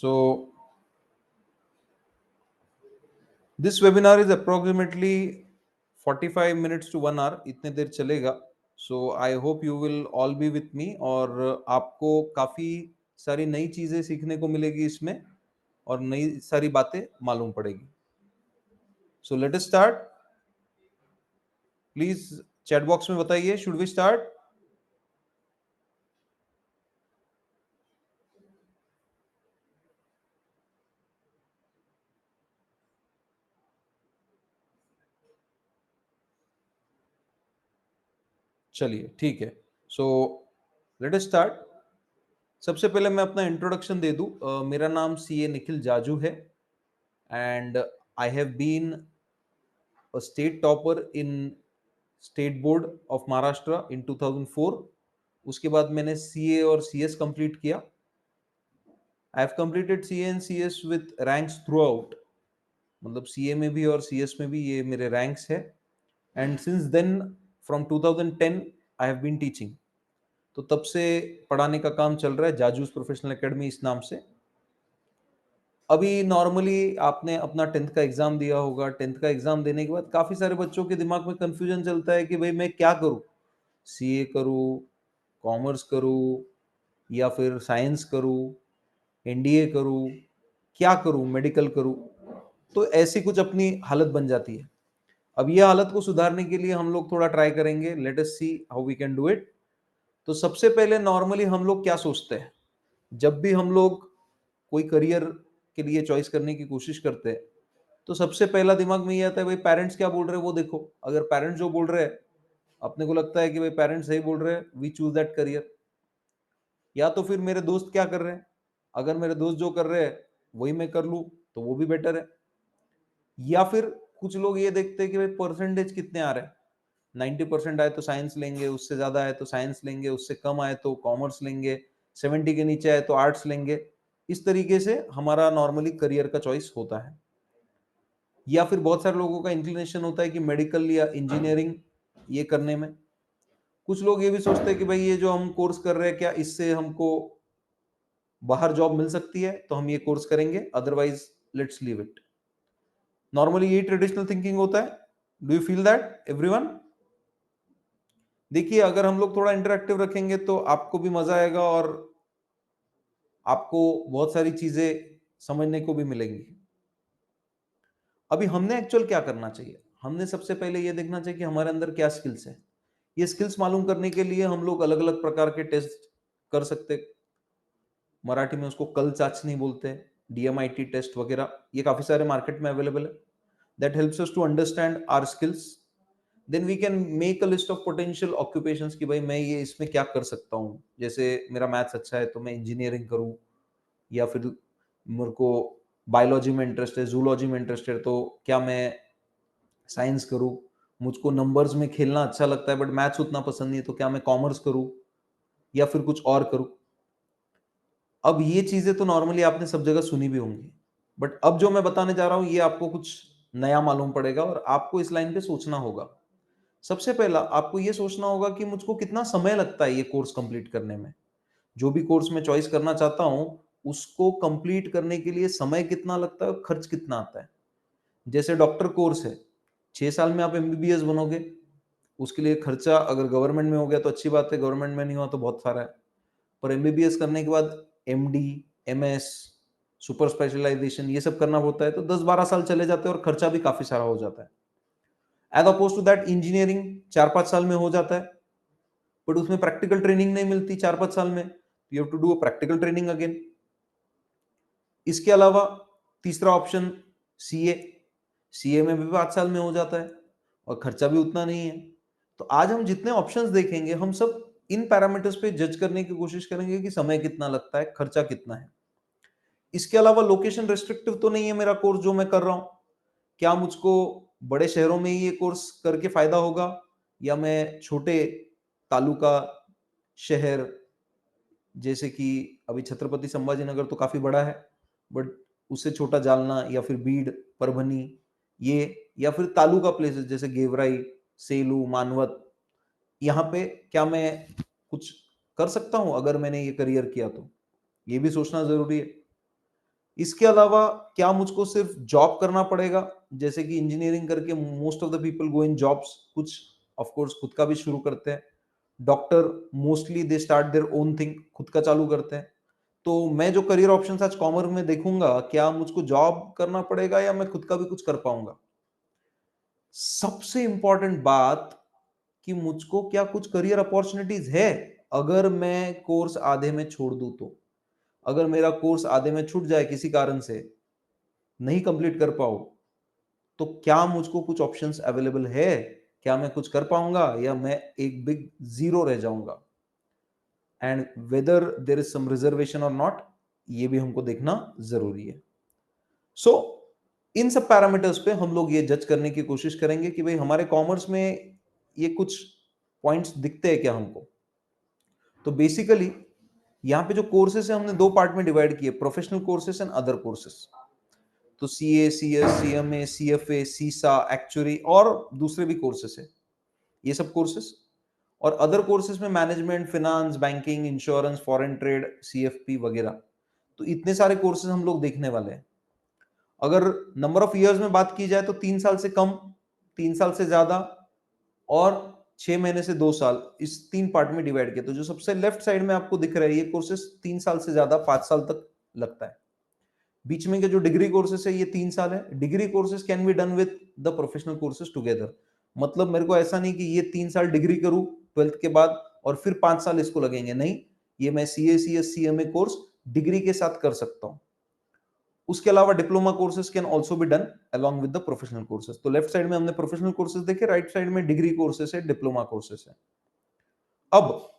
So this webinar is approximately 45 minutes to 1 hour. इतने देर चलेगा. So I hope you will all be with me और आपको काफी सारी नई चीजें सीखने को मिलेगी इसमें और नई सारी बातें मालूम पड़ेगी. So let us start. Please chat box में बताइए, should we start? चलिए ठीक है. So let us start. सबसे पहले मैं अपना इंट्रोडक्शन दे दूं. मेरा नाम सी ए निखिल जाजू है and I have been a state topper in state board of Maharashtra in 2004. उसके बाद मैंने सी ए और सी एस कंप्लीट किया. I have completed C A and C S with ranks throughout. मतलब सी ए में भी और सी एस में भी ये मेरे रैंक्स है. And since then from 2010 I have been teaching. तो तब से पढ़ाने का काम चल रहा है जाजूस प्रोफेशनल एकेडमी इस नाम से. अभी नॉर्मली आपने अपना 10th का एग्जाम दिया होगा. 10th का एग्जाम देने के बाद काफी सारे बच्चों के दिमाग में कंफ्यूजन चलता है कि भाई मैं क्या करूं. सीए करूं, कॉमर्स करूं या फिर साइंस करूं, एनडीए करूं, क्या करूं, मेडिकल करूं. तो ऐसी कुछ अपनी हालत बन जाती है. अब ये हालत को सुधारने के लिए हम लोग थोड़ा ट्राई करेंगे. Let us see how we can do it. तो सबसे पहले नॉर्मली हम लोग क्या सोचते हैं जब भी हम लोग कोई करियर के लिए चॉइस करने की कोशिश करते हैं. तो सबसे पहला दिमाग में ये आता है भाई पेरेंट्स क्या बोल रहे हैं वो देखो. अगर पेरेंट्स जो बोल रहे हैं अपने को लगता है कि भाई पेरेंट्स सही बोल रहे हैं, वी चूज दैट करियर. या तो फिर मेरे दोस्त क्या कर रहे हैं, अगर मेरे दोस्त जो कर रहे हैं वही मैं कर लूं तो वो भी बेटर है. या फिर कुछ लोग ये देखते हैं कि भाई परसेंटेज कितने आ रहे हैं. 90% आए तो साइंस लेंगे, उससे ज्यादा आए तो साइंस लेंगे, उससे कम आए तो कॉमर्स लेंगे, 70 के नीचे आए तो आर्ट्स लेंगे. इस तरीके से हमारा नॉर्मली करियर का चॉइस होता है. या फिर बहुत सारे लोगों का इंक्लिनेशन होता है कि मेडिकल या इंजीनियरिंग ये करने में. कुछ लोग ये भी सोचते हैं कि भाई ये जो हम कोर्स कर रहे हैं क्या इससे हमको बाहर जॉब मिल सकती है तो हम ये कोर्स करेंगे, otherwise let's leave it. Normally यही ट्रेडिशनल थिंकिंग होता है. Do you feel that everyone? देखिए अगर हम लोग थोड़ा इंटरेक्टिव रखेंगे तो आपको भी मजा आएगा और आपको बहुत सारी चीजें समझने को भी मिलेंगी. अभी हमने एक्चुअल क्या करना चाहिए. हमने सबसे पहले ये देखना चाहिए कि हमारे अंदर क्या स्किल्स है. ये स्किल्स मालूम करने के लिए हम लोग अलग अलग प्रकार के टेस्ट कर सकते. मराठी में उसको कल चाचनी बोलते हैं, डीएमआईटी टेस्ट वगैरह. ये काफी सारे मार्केट में अवेलेबल है. That helps us to understand our skills. Then we can make a list of potential occupations कि भाई मैं ये इसमें क्या कर सकता हूँ. जैसे मेरा मैथ्स अच्छा है तो मैं इंजीनियरिंग करूँ, या फिर मेरे को बायोलॉजी में इंटरेस्ट है, जूलॉजी में इंटरेस्ट है तो क्या मैं साइंस करूँ. मुझको नंबर्स में खेलना अच्छा लगता है बट मैथ्स उतना पसंद नहीं है तो क्या मैं कॉमर्स करूँ या फिर कुछ और करूँ. अब ये चीजें तो नॉर्मली आपने सब जगह सुनी भी होंगी, बट अब जो मैं बताने जा रहा हूँ ये आपको कुछ नया मालूम पड़ेगा और आपको इस लाइन पे सोचना होगा. सबसे पहला आपको ये सोचना होगा कि मुझको कितना समय लगता है ये कोर्स कंप्लीट करने में. जो भी कोर्स मैं चॉइस करना चाहता हूं उसको कंप्लीट करने के लिए समय कितना लगता है और खर्च कितना आता है. जैसे डॉक्टर कोर्स है, 6 साल में आप एमबीबीएस बनोगे. उसके लिए खर्चा अगर गवर्नमेंट में हो गया तो अच्छी बात है, गवर्नमेंट में नहीं हुआ तो बहुत सारा है. पर एमबीबीएस करने के बाद एमडी, एमएस, सुपर स्पेशलाइजेशन ये सब करना होता है तो 10-12 साल चले जाते हैं और खर्चा भी काफी सारा हो जाता है. As oppose to that engineering 4-5 साल में हो जाता है, बट उसमें प्रैक्टिकल ट्रेनिंग नहीं मिलती 4-5 साल में. You have to do a practical training again. इसके अलावा तीसरा ऑप्शन सीए. सीए में भी 5 साल में हो जाता है और खर्चा भी उतना नहीं है. तो आज हम जितने ऑप्शंस देखेंगे हम सब इन पैरामीटर्स पे जज करने की कोशिश करेंगे कि समय कितना लगता है, खर्चा कितना है. इसके अलावा लोकेशन रेस्ट्रिक्टिव तो नहीं है मेरा कोर्स जो मैं कर रहा हूं. क्या मुझको बड़े शहरों में ही ये कोर्स करके फायदा होगा या मैं छोटे तालुका शहर जैसे कि अभी छत्रपति संभाजी नगर तो काफी बड़ा है, बट उससे छोटा जालना या फिर बीड, परभनी ये, या फिर तालुका प्लेसेस जैसे गेवराई, सेलू, मानवत, यहाँ पे क्या मैं कुछ कर सकता हूं अगर मैंने ये करियर किया तो. ये भी सोचना जरूरी है. इसके अलावा क्या मुझको सिर्फ जॉब करना पड़ेगा? जैसे कि इंजीनियरिंग करके most of the people go in jobs, कुछ ऑफ कोर्स खुद का भी शुरू करते हैं। Doctor mostly they start their own thing, खुद का चालू करते हैं। तो मैं जो करियर ऑप्शंस आज कॉमर्स में देखूंगा, क्या मुझको जॉब करना पड़ेगा या मैं खुद का भी कुछ कर पाऊंगा? सबसे इंपॉर्टेंट बात कि मुझको क्या कुछ करियर अपॉर्चुनिटीज है अगर मैं कोर्स आधे में छोड़ दूं तो। अगर मेरा कोर्स आधे में छूट जाए किसी कारण से, नहीं कंप्लीट कर पाऊं, तो क्या मुझको कुछ ऑप्शंस अवेलेबल है? क्या मैं कुछ कर पाऊंगा या मैं एक बिग जीरो रह जाऊंगा? And whether there is some reservation और नॉट, ये भी हमको देखना जरूरी है। सो इन सब पैरामीटर्स पे हम लोग ये जज करने की कोशिश करेंगे कि भाई हमारे कॉमर्स में ये कुछ पॉइंट्स दिखते हैं क्या हमको। तो बेसिकली यहाँ पे जो कोर्सेस है हमने दो पार्ट में डिवाइड किए, professional courses and other courses. तो सीए, सीएस, सीएमए, सीएफए, सीसा, एक्चुअरी और दूसरे भी कोर्सेस है, ये सब कोर्सेस। और अदर कोर्सेस में management, finance, banking, insurance, foreign trade, CFP वगैरह। तो इतने सारे कोर्सेज हम लोग देखने वाले हैं। अगर नंबर ऑफ इयर्स में बात की जाए तो 3 साल से कम, 3 साल से ज्यादा और 6 महीने से 2 साल, इस 3 पार्ट में डिवाइड किया। तो जो सबसे लेफ्ट साइड में आपको दिख रहा है, ये कोर्सेस 3 साल से ज्यादा 5 साल तक लगता है। बीच में के जो डिग्री कोर्सेस है ये 3 साल है। Degree courses can be done with the professional courses together. मतलब मेरे को ऐसा नहीं कि ये 3 साल डिग्री करूं 12th के बाद और फिर 5 साल इसको लगेंगे, नहीं। ये मैं CA, CS, CMA course degree के साथ कर सकता हूं। उसके अलावा diploma courses can also be done along with the professional courses. तो लेफ्ट साइड में हमने प्रोफेशनल कोर्सेज देखे, राइट साइड में डिग्री कोर्सेज है, डिप्लोमा कोर्सेज है। अब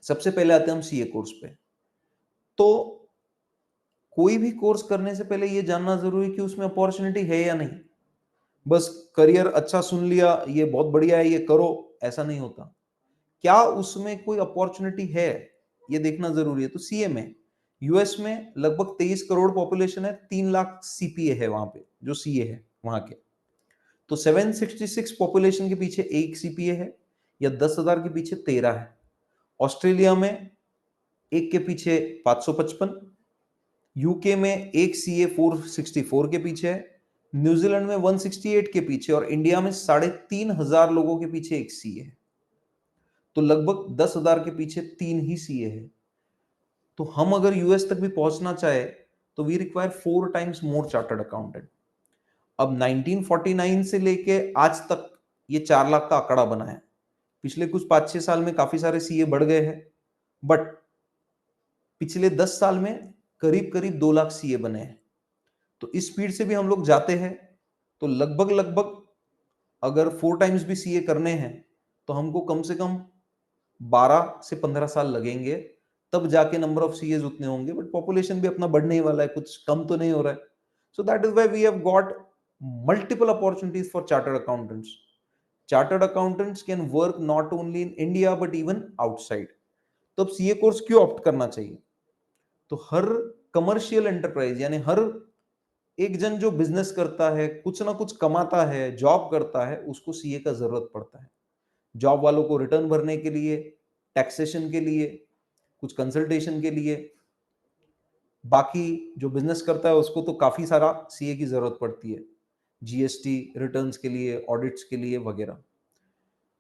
सबसे पहले आते हैं हम सीए कोर्स पे। तो कोई भी कोर्स करने से पहले यह जानना जरूरी है कि उसमें अपॉर्चुनिटी है या नहीं। बस करियर अच्छा सुन लिया, ये बहुत बढ़िया है, ये करो, ऐसा नहीं होता। क्या उसमें कोई अपॉर्चुनिटी है, ये देखना जरूरी है। तो सीए में, यूएस में लगभग 23 करोड़ पॉपुलेशन है, 3 लाख सीपीए है वहां पे, जो सीए है वहां के। तो 766 पॉपुलेशन के पीछे एक सीपीए है, या 10,000 के पीछे 13 है। ऑस्ट्रेलिया में एक के पीछे 555, यूके में एक सीए 464 के पीछे है, न्यूजीलैंड में 168 के पीछे, और इंडिया में 3,500 लोगों के पीछे एक सीए है। तो लगभग 10,000 के पीछे 3 ही सीए है। तो हम अगर यूएस तक भी पहुंचना चाहे तो we require 4 times more chartered accountant. अब 1949 से लेके आज तक ये 4 लाख का आंकड़ा बना है। पिछले कुछ 5-6 साल में काफी सारे सीए बढ़ गए हैं, बट पिछले 10 साल में करीब करीब 2 लाख सीए बने हैं। तो इस स्पीड से भी हम लोग जाते हैं तो लगभग लगभग अगर 4 टाइम्स भी सीए करने हैं तो हमको कम से कम 12 से 15 साल लगेंगे, तब जाके नंबर ऑफ सीएज उतने होंगे। बट पॉपुलेशन भी अपना बढ़ने ही वाला है, कुछ कम तो नहीं हो रहा है। So that is why we have got multiple opportunities for chartered accountants. Chartered accountants can work not only in India but even outside. तो अब सीए कोर्स क्यों ऑप्ट करना चाहिए? तो हर कमर्शियल एंटरप्राइज, यानी हर एक जन जो बिजनेस करता है, कुछ ना कुछ कमाता है, जॉब करता है, उसको सीए का जरूरत पड़ता है। जॉब वालों को रिटर्न भरने के लिए, टैक्सेशन के लिए, कुछ कंसल्टेशन के लिए। बाकी जो बिजनेस करता है उसको तो काफी सारा सीए की जरूरत पड़ती है, जीएसटी रिटर्न्स के लिए, ऑडिट्स के लिए वगैरह।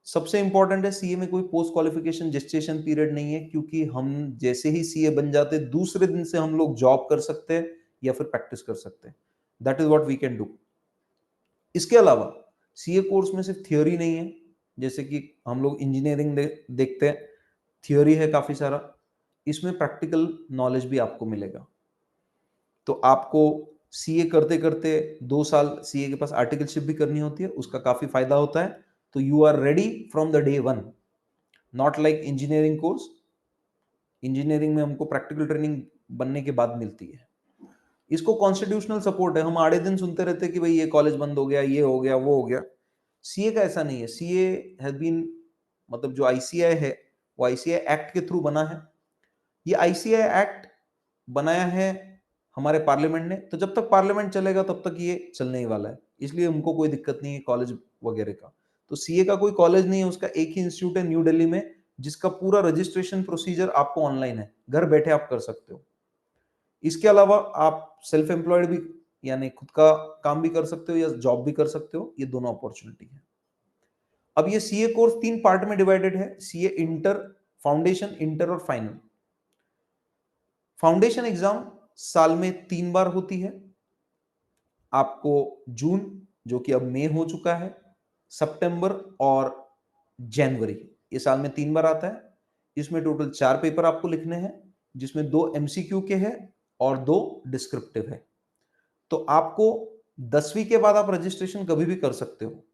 सबसे इंपॉर्टेंट है, सीए में कोई पोस्ट क्वालिफिकेशन जेस्टेशन पीरियड नहीं है, क्योंकि हम जैसे ही सीए बन जाते दूसरे दिन से हम लोग जॉब कर सकते हैं या फिर प्रैक्टिस कर सकते हैं। That is what we can do. इसके अलावा सीए कोर्स में सिर्फ थियोरी नहीं है, जैसे कि हम लोग इंजीनियरिंग देखते हैं, थियोरी है काफी सारा, इसमें प्रैक्टिकल नॉलेज भी आपको मिलेगा। तो आपको सीए करते करते 2 साल सीए के पास आर्टिकलशिप भी करनी होती है, उसका काफी फायदा होता है। तो you are ready from the day one, not like engineering course. Engineering में हमको प्रैक्टिकल ट्रेनिंग बनने के बाद मिलती है। इसको कॉन्स्टिट्यूशनल सपोर्ट है, हम आड़े दिन सुनते रहते हैं कि भाई ये कॉलेज बंद हो गया, ये हो गया, वो हो गया। सीए का ऐसा नहीं है। सीए हैज बीन, मतलब जो आईसीआई है वो आईसीआई एक्ट के थ्रू बना है। ये आईसीआई एक्ट बनाया है हमारे पार्लियामेंट ने, तो जब तक पार्लियामेंट चलेगा तब तक ये चलने ही वाला है, इसलिए हमको कोई दिक्कत नहीं है कॉलेज वगैरह का। तो सीए का कोई कॉलेज नहीं है, उसका एक ही इंस्टीट्यूट है न्यू दिल्ली में, जिसका पूरा रजिस्ट्रेशन प्रोसीजर आपको ऑनलाइन है, घर बैठे आप कर सकते हो। इसके अलावा आप सेल्फ एम्प्लॉयड भी यानी खुद का काम भी कर सकते हो या जॉब भी कर सकते हो, ये दोनों अपॉर्चुनिटी है। अब ये सीए कोर्स 3 पार्ट में डिवाइडेड है, सीए इंटर, फाउंडेशन, इंटर और फाइनल। फाउंडेशन एग्जाम साल में 3 बार होती है, आपको जून, जो कि अब मई हो चुका है, सितंबर और जनवरी, ये साल में 3 बार आता है। इसमें टोटल 4 पेपर आपको लिखने हैं, जिसमें 2 एमसीक्यू के हैं और 2 डिस्क्रिप्टिव है। तो आपको 10वीं के बाद आप रजिस्ट्रेशन कभी भी कर सकते हो।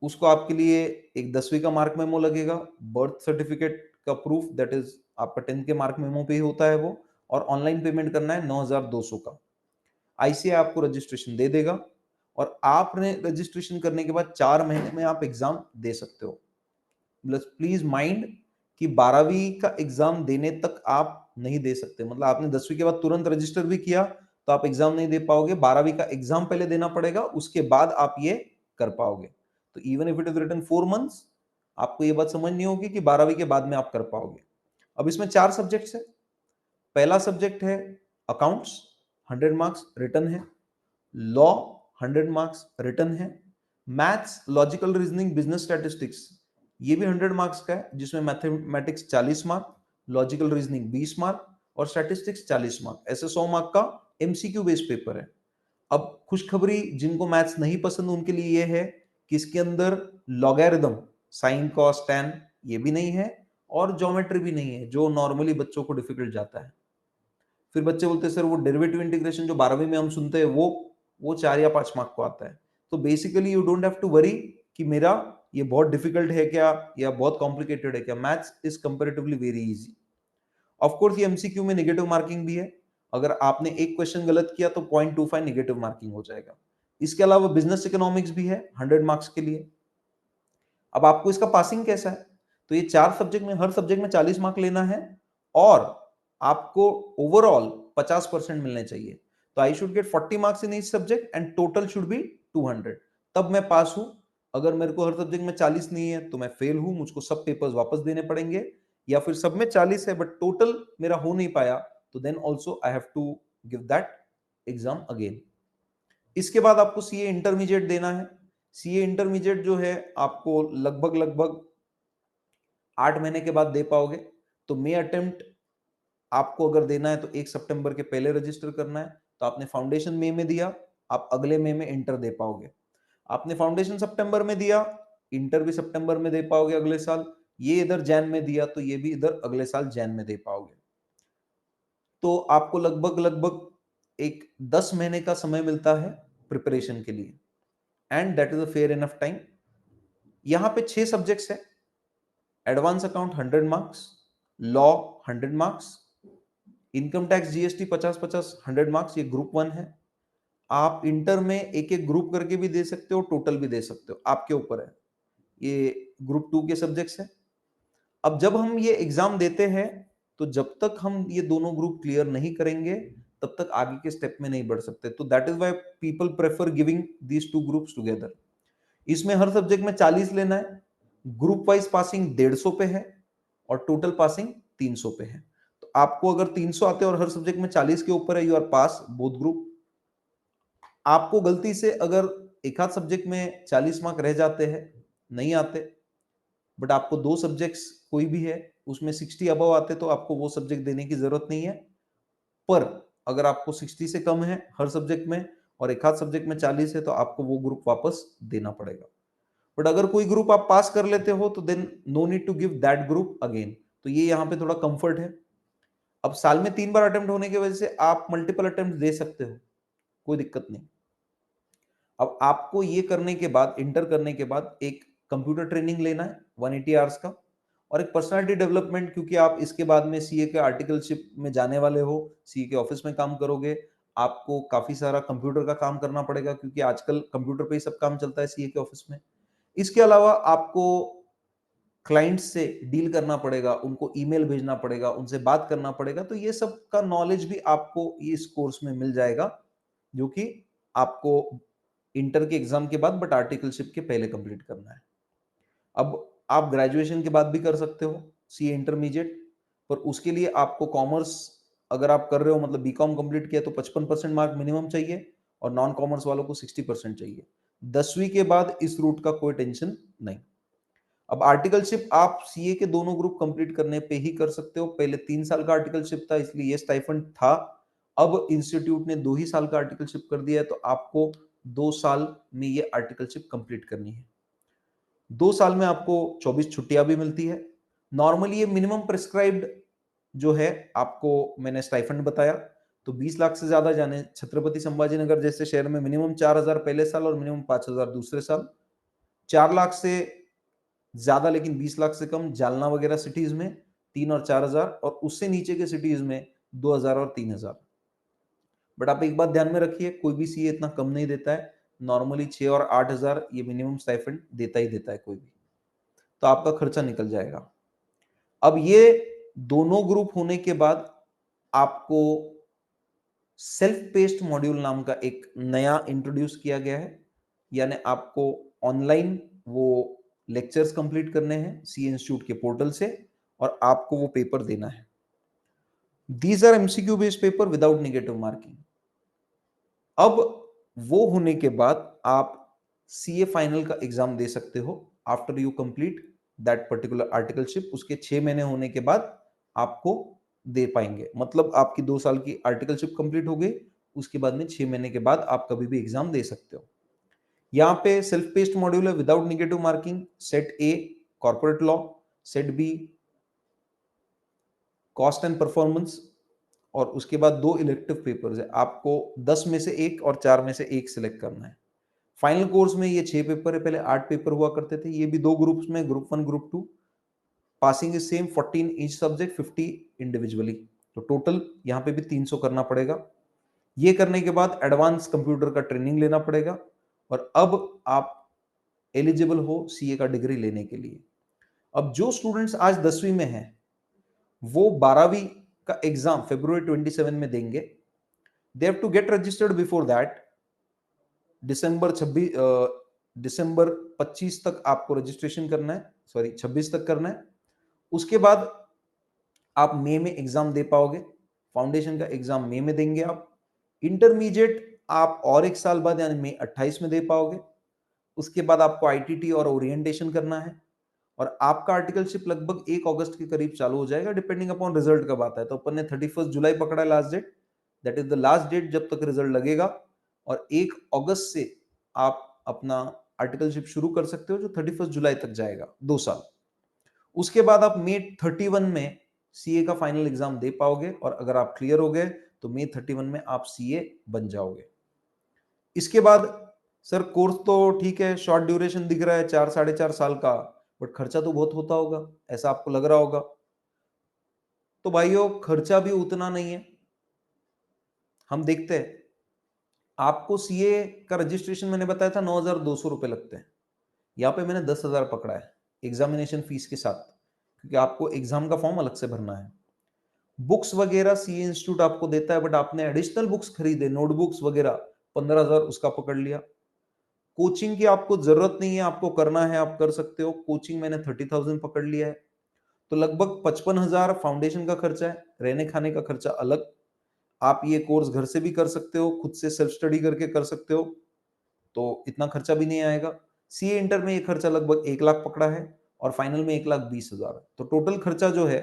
उसको आपके लिए एक 10वीं का मार्क मेमो लगेगा, बर्थ सर्टिफिकेट का प्रूफ, दैट इज आपका 10th के मार्क मेमो पे ही होता है वो, और ऑनलाइन पेमेंट करना है 9200 का। आईसीआई आपको रजिस्ट्रेशन दे देगा और आपने रजिस्ट्रेशन करने के बाद 4 महीने में आप एग्जाम दे सकते हो। प्लीज माइंड कि 12वीं का एग्जाम देने तक आप नहीं दे सकते, मतलब आपने 10वीं के बाद तुरंत रजिस्टर भी किया तो आप एग्जाम नहीं दे पाओगे। 12वीं का एग्जाम पहले देना पड़ेगा, उसके बाद आप ये कर पाओगे। तो even if it is written 4 months, आपको ये बात समझनी होगी कि 12वीं के बाद में आप कर पाओगे। अब इसमें 4 सब्जेक्ट्स है। पहला सब्जेक्ट है अकाउंट्स, 100 मार्क्स रिटर्न है। लॉ, 100 मार्क्स रिटर्न है। Maths, logical reasoning, business statistics, ये भी 100 मार्क्स का है, जिसमें mathematics 40 mark, logical reasoning 20 mark और स्टैटिस्टिक्स 40 मार्क, ऐसे 100 मार्क का एमसीक्यू बेस्ड पेपर है। अब खुशखबरी जिनको मैथ्स नहीं पसंद उनके लिए ये है कि इसके अंदर लॉगरिथम, साइन, कॉस, टैन, ये भी नहीं है और ज्योमेट्री भी नहीं है, जो नॉर्मली बच्चों को डिफिकल्ट जाता है। फिर बच्चे बोलते हैं सर वो डेरिवेटिव इंटीग्रेशन जो 12वीं में हम सुनते हैं वो 4 या 5 मार्क को आता है। तो basically you don't have to worry कि मेरा ये बहुत डिफिकल्ट है क्या या बहुत कॉम्प्लिकेटेड है क्या। Maths is comparatively very easy. Of course ये एमसीक्यू में नेगेटिव मार्किंग भी है, अगर आपने एक क्वेश्चन गलत किया तो 0.25 नेगेटिव मार्किंग हो जाएगा। इसके अलावा बिजनेस इकोनॉमिक्स भी है 100 मार्क्स के लिए। अब आपको इसका पासिंग कैसा है, तो ये 4 सब्जेक्ट में, हर सब्जेक्ट में 40 मार्क लेना है और आपको ओवरऑल 50% मिलने चाहिए। तो I should get 40 marks in each subject and total should be 200, तब मैं पास हूं। अगर मेरे को हर सब्जेक्ट में 40 नहीं है तो मैं फेल हूं, मुझको सब पेपर्स वापस देने पड़ेंगे, या फिर सब में 40 है बट टोटल मेरा हो नहीं पाया, तो then also I have to give that exam again. इसके बाद आपको सीए इंटरमीडिएट देना है। सीए इंटरमीडिएट जो है आपको लगभग लगभग 8 महीने के बाद दे पाओगे। तो मे अटेम्प्ट आपको अगर देना है तो 1 सितंबर के पहले रजिस्टर करना है। तो आपने फाउंडेशन मई में दिया, आप अगले मई में इंटर दे पाओगे। आपने फाउंडेशन सितंबर में दिया, इंटर भी सितंबर में दे पाओगे अगले साल। ये इधर जैन में दिया तो ये भी इधर अगले साल जैन में दे पाओगे। तो आपको लगभग लगभग एक 10 महीने का समय मिलता है प्रिपरेशन के लिए, and that is a fair enough time. यहां पे 6 सब्जेक्ट्स है। Advance account 100 marks, law 100 marks, income tax GST 50-50 100 marks, ये ग्रुप 1 है। आप इंटर में एक एक ग्रुप करके भी दे सकते हो, टोटल भी दे सकते हो, आपके ऊपर है। ये ग्रुप 2 के सब्जेक्ट्स है। अब जब हम ये एग्जाम देते हैं तो जब तक हम ये दोनों ग्रुप क्लियर नहीं करेंगे तब तक आगे के स्टेप में नहीं बढ़ सकते। तो that is why people prefer giving these two groups together. इसमें हर सब्जेक्ट में 40 लेना है, ग्रुप वाइज पासिंग 150 पे है और टोटल पासिंग 300 पे है। तो आपको अगर 300 आते हैं और हर सब्जेक्ट में 40 के ऊपर है, you are pass both group. आपको गलती से अगर एक आध सब्जेक्ट में 40 मार्क रह जाते हैं, नहीं आते, बट आपको 2 सब्जेक्ट्स कोई भी है उसमें 60 अबव आते, तो आपको वो सब्जेक्ट देने की जरूरत नहीं है। पर अगर आपको 60 से कम है हर सब्जेक्ट में और एक आध सब्जेक्ट में 40 है तो आपको वो ग्रुप वापस देना पड़ेगा। बट अगर कोई ग्रुप आप पास कर लेते हो तो then no need to give that group again. तो ये यहाँ पे थोड़ा कंफर्ट है। अब साल में 3 बार अटेम्प्ट होने की वजह से आप मल्टीपल अटेम्प्ट दे सकते हो, कोई दिक्कत नहीं। अब आपको ये करने के बाद, इंटर करने के बाद एक कंप्यूटर ट्रेनिंग लेना है 180 आवर्स का, और एक पर्सनालिटी डेवलपमेंट, क्योंकि आप इसके बाद में सीए के आर्टिकलशिप में जाने वाले हो, सीए के ऑफिस में काम करोगे, आपको काफी सारा कंप्यूटर का काम करना पड़ेगा क्योंकि आजकल कंप्यूटर पे ही सब काम चलता है सीए के ऑफिस में। इसके अलावा आपको क्लाइंट्स से डील करना पड़ेगा, उनको ईमेल भेजना पड़ेगा, उनसे बात करना पड़ेगा। तो ये सब का नॉलेज भी आपको इस कोर्स में मिल जाएगा, जो कि आपको इंटर के एग्जाम के बाद बट आर्टिकलशिप के पहले कंप्लीट करना है। अब आप ग्रेजुएशन के बाद भी कर सकते हो सीए इंटरमीडिएट, पर उसके लिए आपको कॉमर्स अगर आप कर रहे हो मतलब बीकॉम कंप्लीट किया तो 55% मार्क मिनिमम चाहिए और नॉन कॉमर्स वालों को 60% चाहिए। 10वीं के बाद इस रूट का कोई टेंशन नहीं। अब आर्टिकलशिप आप सीए के दोनों ग्रुप कंप्लीट करने पे ही कर सकते हो। पहले 3 साल का आर्टिकलशिप था इसलिए ये स्टाइफंड था। अब इंस्टीट्यूट ने 2 ही साल का आर्टिकलशिप कर दिया है तो आपको 2 साल में ये आर्टिकलशिप कंप्लीट करनी है। 2 साल में आपको 24 छुट्टियां भी मिलती है। नॉर्मली ये मिनिमम प्रिस्क्राइब्ड जो है आपको मैंने स्टाइफंड बताया तो 20 लाख से ज्यादा जाने छत्रपति संभाजीनगर जैसे शहर में मिनिमम 4,000 पहले साल और मिनिमम 5,000 दूसरे साल। 4 लाख से ज्यादा लेकिन 20 लाख से कम जालना वगैरह सिटीज में 3 और 4,000 और उससे नीचे के सिटीज में 2,000 और 3,000। बट आप एक बात ध्यान में रखिए कोई भी सीए इतना कम नहीं देता है। नॉर्मली 6 और 8,000 ये मिनिमम स्टाइफंड देता ही देता है कोई भी। तो आपका खर्चा निकल जाएगा। अब ये दोनों ग्रुप होने के बाद आपको सेल्फ पेस्ड मॉड्यूल नाम का एक नया इंट्रोड्यूस किया गया है। यानी आपको ऑनलाइन वो लेक्चर्स कंप्लीट करने हैं सी इंस्टीट्यूट के पोर्टल से और आपको वो पेपर देना है। These are MCQ based paper without negative marking. अब वो होने के बाद आप सीए फाइनल का एग्जाम दे सकते हो after you complete that particular articleship. उसके 6 महीने होने के बाद आपको दे पाएंगे। मतलब आपकी 2 साल की आर्टिकलशिप कंप्लीट हो गई उसके बाद में 6 महीने के बाद आप कभी भी एग्जाम दे सकते हो। यहां पे सेल्फ पेस्ड मॉड्यूल है without negative marking. Set A corporate law, set B cost and performance और उसके बाद 2 इलेक्टिव पेपर्स है। आपको 10 में से 1 और 4 में से 1 सिलेक्ट करना है। फाइनल कोर्स में ये 6 पेपर है। पहले 8 पेपर हुआ करते थे। ये भी 2 ग्रुप्स में, group 1 group 2। Passing is same 14 each subject 50 individually. तो टोटल यहाँ पे भी 300 करना पड़ेगा। ये करने के बाद एडवांस कंप्यूटर का ट्रेनिंग लेना पड़ेगा और अब आप एलिजिबल हो सीए का डिग्री लेने के लिए। अब जो स्टूडेंट्स आज 10वीं में हैं वो 12वीं का एग्जाम February 27 में देंगे। They have to get registered before that. दिसंबर 25 तक आपको रजिस्ट्रेशन करना है, सॉरी 26 तक करना है। उसके बाद आप मई में एग्जाम दे पाओगे। फाउंडेशन का एग्जाम मई में देंगे आप। इंटरमीडिएट आप और 1 साल बाद यानी मई 28 में दे पाओगे। उसके बाद आपको आईटीटी और ओरिएंटेशन करना है और आपका आर्टिकलशिप लगभग 1 अगस्त के करीब चालू हो जाएगा डिपेंडिंग अपॉन रिजल्ट कब आता है। तो अपन ने 31 जुलाई पकड़ा है last date. That is the last date जब तक रिजल्ट लगेगा और 1 अगस्त से आप अपना आर्टिकलशिप शुरू कर सकते हो जो 31 जुलाई तक जाएगा, 2 साल। उसके बाद आप मई 31 में सीए का फाइनल एग्जाम दे पाओगे और अगर आप क्लियर हो गए तो मई 31 में आप सीए बन जाओगे। इसके बाद सर कोर्स तो ठीक है, शॉर्ट ड्यूरेशन दिख रहा है 4 साढ़े 4 साल का, बट खर्चा तो बहुत होता होगा, ऐसा आपको लग रहा होगा। तो भाइयों खर्चा भी उतना नहीं है। हम देखते हैं आपको सीए का रजिस्ट्रेशन मैंने बताया था 9,200 रुपए लगते हैं। यहाँ पे मैंने 10,000 पकड़ा है एग्जामिनेशन फीस के साथ, क्योंकि आपको एग्जाम का फॉर्म अलग से भरना है। बुक्स वगैरह सीए इंस्टीट्यूट आपको देता है, बट आपने एडिशनल बुक्स खरीदे, नोटबुक्स वगैरह 15,000 उसका पकड़ लिया। कोचिंग की आपको जरूरत नहीं है, आपको करना है आप कर सकते हो। कोचिंग मैंने 30,000 पकड़ लिया है। तो लगभग 55,000 फाउंडेशन का खर्चा है, रहने खाने का खर्चा अलग। आप ये कोर्स घर से भी कर सकते हो, खुद से सेल्फ स्टडी करके कर सकते हो, तो इतना खर्चा भी नहीं आएगा। सीए इंटर में ये खर्चा लगभग 1 लाख पकड़ा है और फाइनल में 1,20,000। तो टोटल खर्चा जो है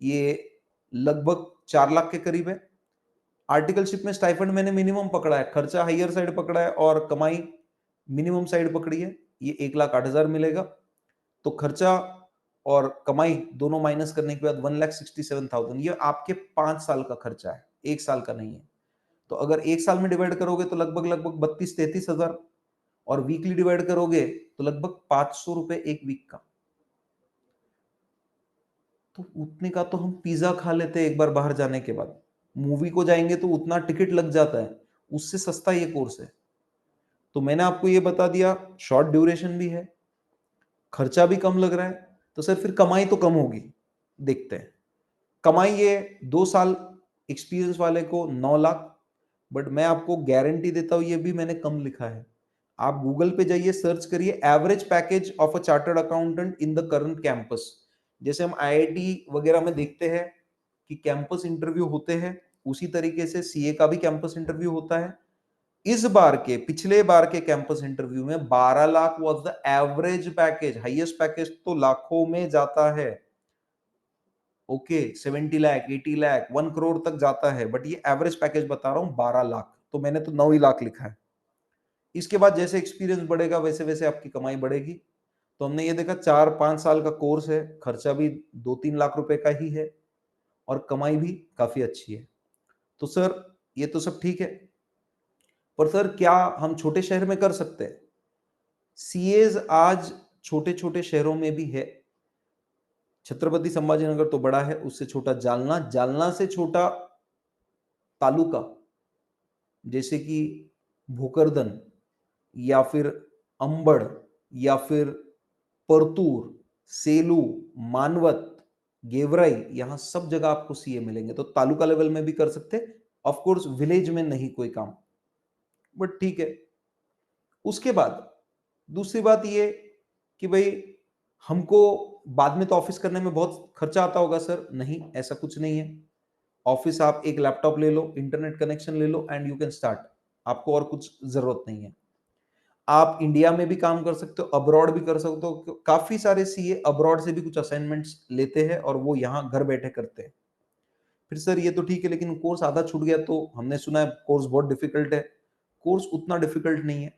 ये लगभग 4 लाख के करीब है। आर्टिकलशिप में स्टाइफंड मैंने मिनिमम पकड़ा है, खर्चा हाइयर साइड पकड़ा है और कमाई मिनिमम साइड पकड़ी है। ये 1,08,000 मिलेगा। तो खर्चा और कमाई दोनों माइनस करने के बाद 1,67,000 ये आपके 5 साल का खर्चा है, 1 साल का नहीं है। तो अगर 1 साल में डिवाइड करोगे तो लगभग लगभग 32-33,000 और वीकली डिवाइड करोगे तो लगभग 500 रुपए एक वीक का। तो उतने का तो हम पिज्जा खा लेते हैं एक बार बाहर जाने के बाद। मूवी को जाएंगे तो उतना टिकट लग जाता है, उससे सस्ता ये कोर्स है। तो मैंने आपको ये बता दिया, शॉर्ट ड्यूरेशन भी है, खर्चा भी कम लग रहा है, तो सर फिर कमाई तो कम होगी। देखते हैं कमाई ये 2 साल एक्सपीरियंस वाले को 9 लाख, बट मैं आपको गारंटी देता हूं ये भी मैंने कम लिखा है। आप गूगल पे जाइए, सर्च करिए average package of a chartered accountant in the current campus. जैसे हम आईआईटी वगैरह में देखते हैं कि कैंपस इंटरव्यू होते हैं, उसी तरीके से सीए का भी कैंपस इंटरव्यू होता है। इस बार के, पिछले बार के कैंपस इंटरव्यू में 12 lakh was the average package. Highest package तो लाखों में जाता है। ओके, 70 लाख, 80 लाख, 1 करोड़ तक जाता है, बट ये एवरेज पैकेज बता रहा हूं 12 लाख, तो मैंने तो 9 ही लाख लिखा है। इसके बाद जैसे एक्सपीरियंस बढ़ेगा वैसे वैसे आपकी कमाई बढ़ेगी। तो हमने ये देखा 4-5 साल का कोर्स है, खर्चा भी 2-3 लाख रुपए का ही है और कमाई भी काफी अच्छी है। तो सर ये तो सब ठीक है, पर सर क्या हम छोटे शहर में कर सकते हैं? सीएज आज छोटे छोटे शहरों में भी है। छत्रपति संभाजीनगर तो बड़ा है, उससे छोटा जालना, जालना से छोटा तालुका जैसे कि भोकरदन या फिर अंबड़ या फिर परतूर, सेलू, मानवत, गेवराई, यहां सब जगह आपको सीए मिलेंगे। तो तालुका लेवल में भी कर सकते हैं, ऑफ कोर्स विलेज में नहीं कोई काम, बट ठीक है। उसके बाद दूसरी बात ये कि भाई हमको बाद में तो ऑफिस करने में बहुत खर्चा आता होगा सर। नहीं, ऐसा कुछ नहीं है। ऑफिस आप एक लैपटॉप ले लो, इंटरनेट कनेक्शन ले लो एंड यू कैन स्टार्ट। आपको और कुछ जरूरत नहीं है। आप इंडिया में भी काम कर सकते हो, अब्रॉड भी कर सकते हो। काफी सारे सीए अब्रॉड से भी कुछ असाइनमेंट्स लेते हैं और वो यहाँ घर बैठे करते हैं। फिर सर ये तो ठीक है, लेकिन कोर्स आधा छूट गया तो हमने सुना है कोर्स बहुत डिफिकल्ट है। कोर्स उतना डिफिकल्ट नहीं है।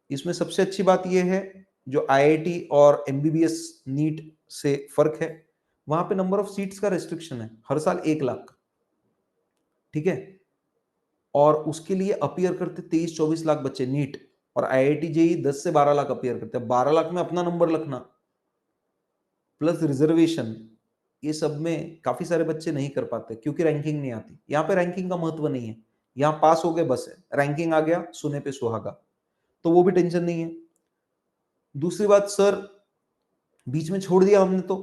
इसमें सबसे अच्छी बात यह है, जो आईआईटी और एमबीबीएस नीट से फर्क है, वहां पे नंबर ऑफ सीट्स का रेस्ट्रिक्शन है, हर साल 1 लाख, ठीक है। और उसके लिए अपीयर करते 23-24 लाख बच्चे नीट, और आईआईटी जेई 10 से 12 लाख अपीयर करते हैं। 12 लाख में अपना नंबर लिखना प्लस रिजर्वेशन, ये सब में काफी सारे बच्चे नहीं कर पाते क्योंकि रैंकिंग नहीं आती। यहाँ पे रैंकिंग का महत्व नहीं है, यहाँ पास हो गए बस है, रैंकिंग आ गया सुने पे सुहागा, तो वो भी टेंशन नहीं है। दूसरी बात सर, बीच में छोड़ दिया हमने तो,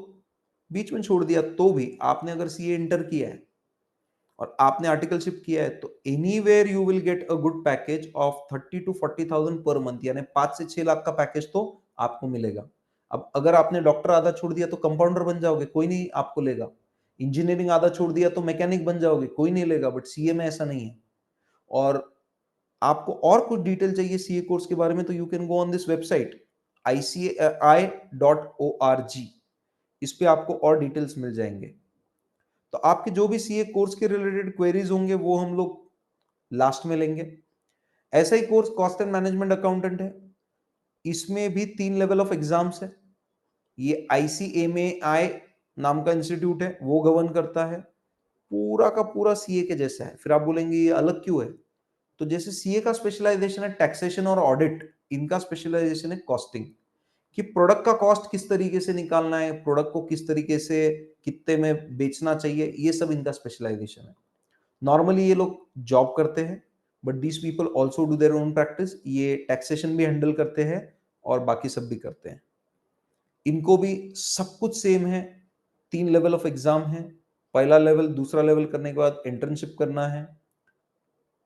बीच में छोड़ दिया तो भी आपने अगर सीए इंटर किया है और आपने आर्टिकलशिप किया है तो anywhere you will get a good package of 30 to 40,000 per month, यानी 5 से 6 लाख का पैकेज तो आपको मिलेगा। अब अगर आपने डॉक्टर आधा छोड़ दिया तो कंपाउंडर बन जाओगे, कोई नहीं आपको लेगा। इंजीनियरिंग आधा छोड़ दिया तो मैकेनिक बन जाओगे, कोई नहीं लेगा। बट सीए में ऐसा नहीं है। और आपको और कुछ डिटेल चाहिए सीए कोर्स के बारे में तो you can go on this website ICAI.org। इस पे आपको और डिटेल्स मिल जाएंगे। तो आपके जो भी सीए कोर्स के रिलेटेड क्वेरीज होंगे वो हम लोग लास्ट में लेंगे। ऐसा ही course cost and management accountant है, इसमें भी 3 लेवल ऑफ एग्जाम्स है। ये ICMAI नाम का इंस्टीट्यूट है, वो गवर्न करता है। पूरा का पूरा सीए के जैसा है। फिर आप बोलेंगे ये अलग क्यों है? तो जैसे सीए का स्पेशलाइजेशन है टैक्सेशन और ऑडिट, इनका स्पेशलाइजेशन है कॉस्टिंग, कि प्रोडक्ट का कॉस्ट किस तरीके से निकालना है, प्रोडक्ट को किस तरीके से कितने में बेचना चाहिए, ये सब इनका स्पेशलाइजेशन है। नॉर्मली ये लोग जॉब करते हैं, but these people also do their own practice. ये टैक्सेशन भी हैंडल करते हैं और बाकी सब भी करते हैं। इनको भी सब कुछ सेम है। 3 लेवल ऑफ एग्जाम है। पहला लेवल, दूसरा लेवल करने के बाद इंटर्नशिप करना है।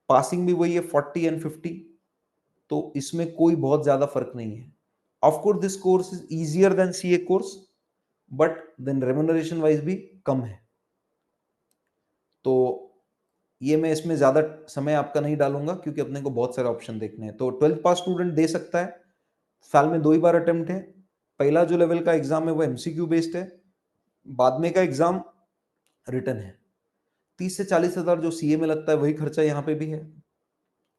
पासिंग भी वही है 40 एंड 50, तो इसमें कोई बहुत ज्यादा फर्क नहीं है। Of course this course is easier than CA course, but then remuneration wise भी कम है। तो ये मैं इसमें ज्यादा समय आपका नहीं डालूंगा क्योंकि अपने को बहुत सारे ऑप्शन देखने हैं। तो 12th पास स्टूडेंट दे सकता है। साल में 2 ही बार अटेम्प्ट है। पहला जो लेवल का एग्जाम है वो एमसीक्यू बेस्ड है, बाद में का एग्जाम रिटर्न है। 30 से 40 हजार जो सीए में लगता है वही खर्चा यहाँ पे भी है।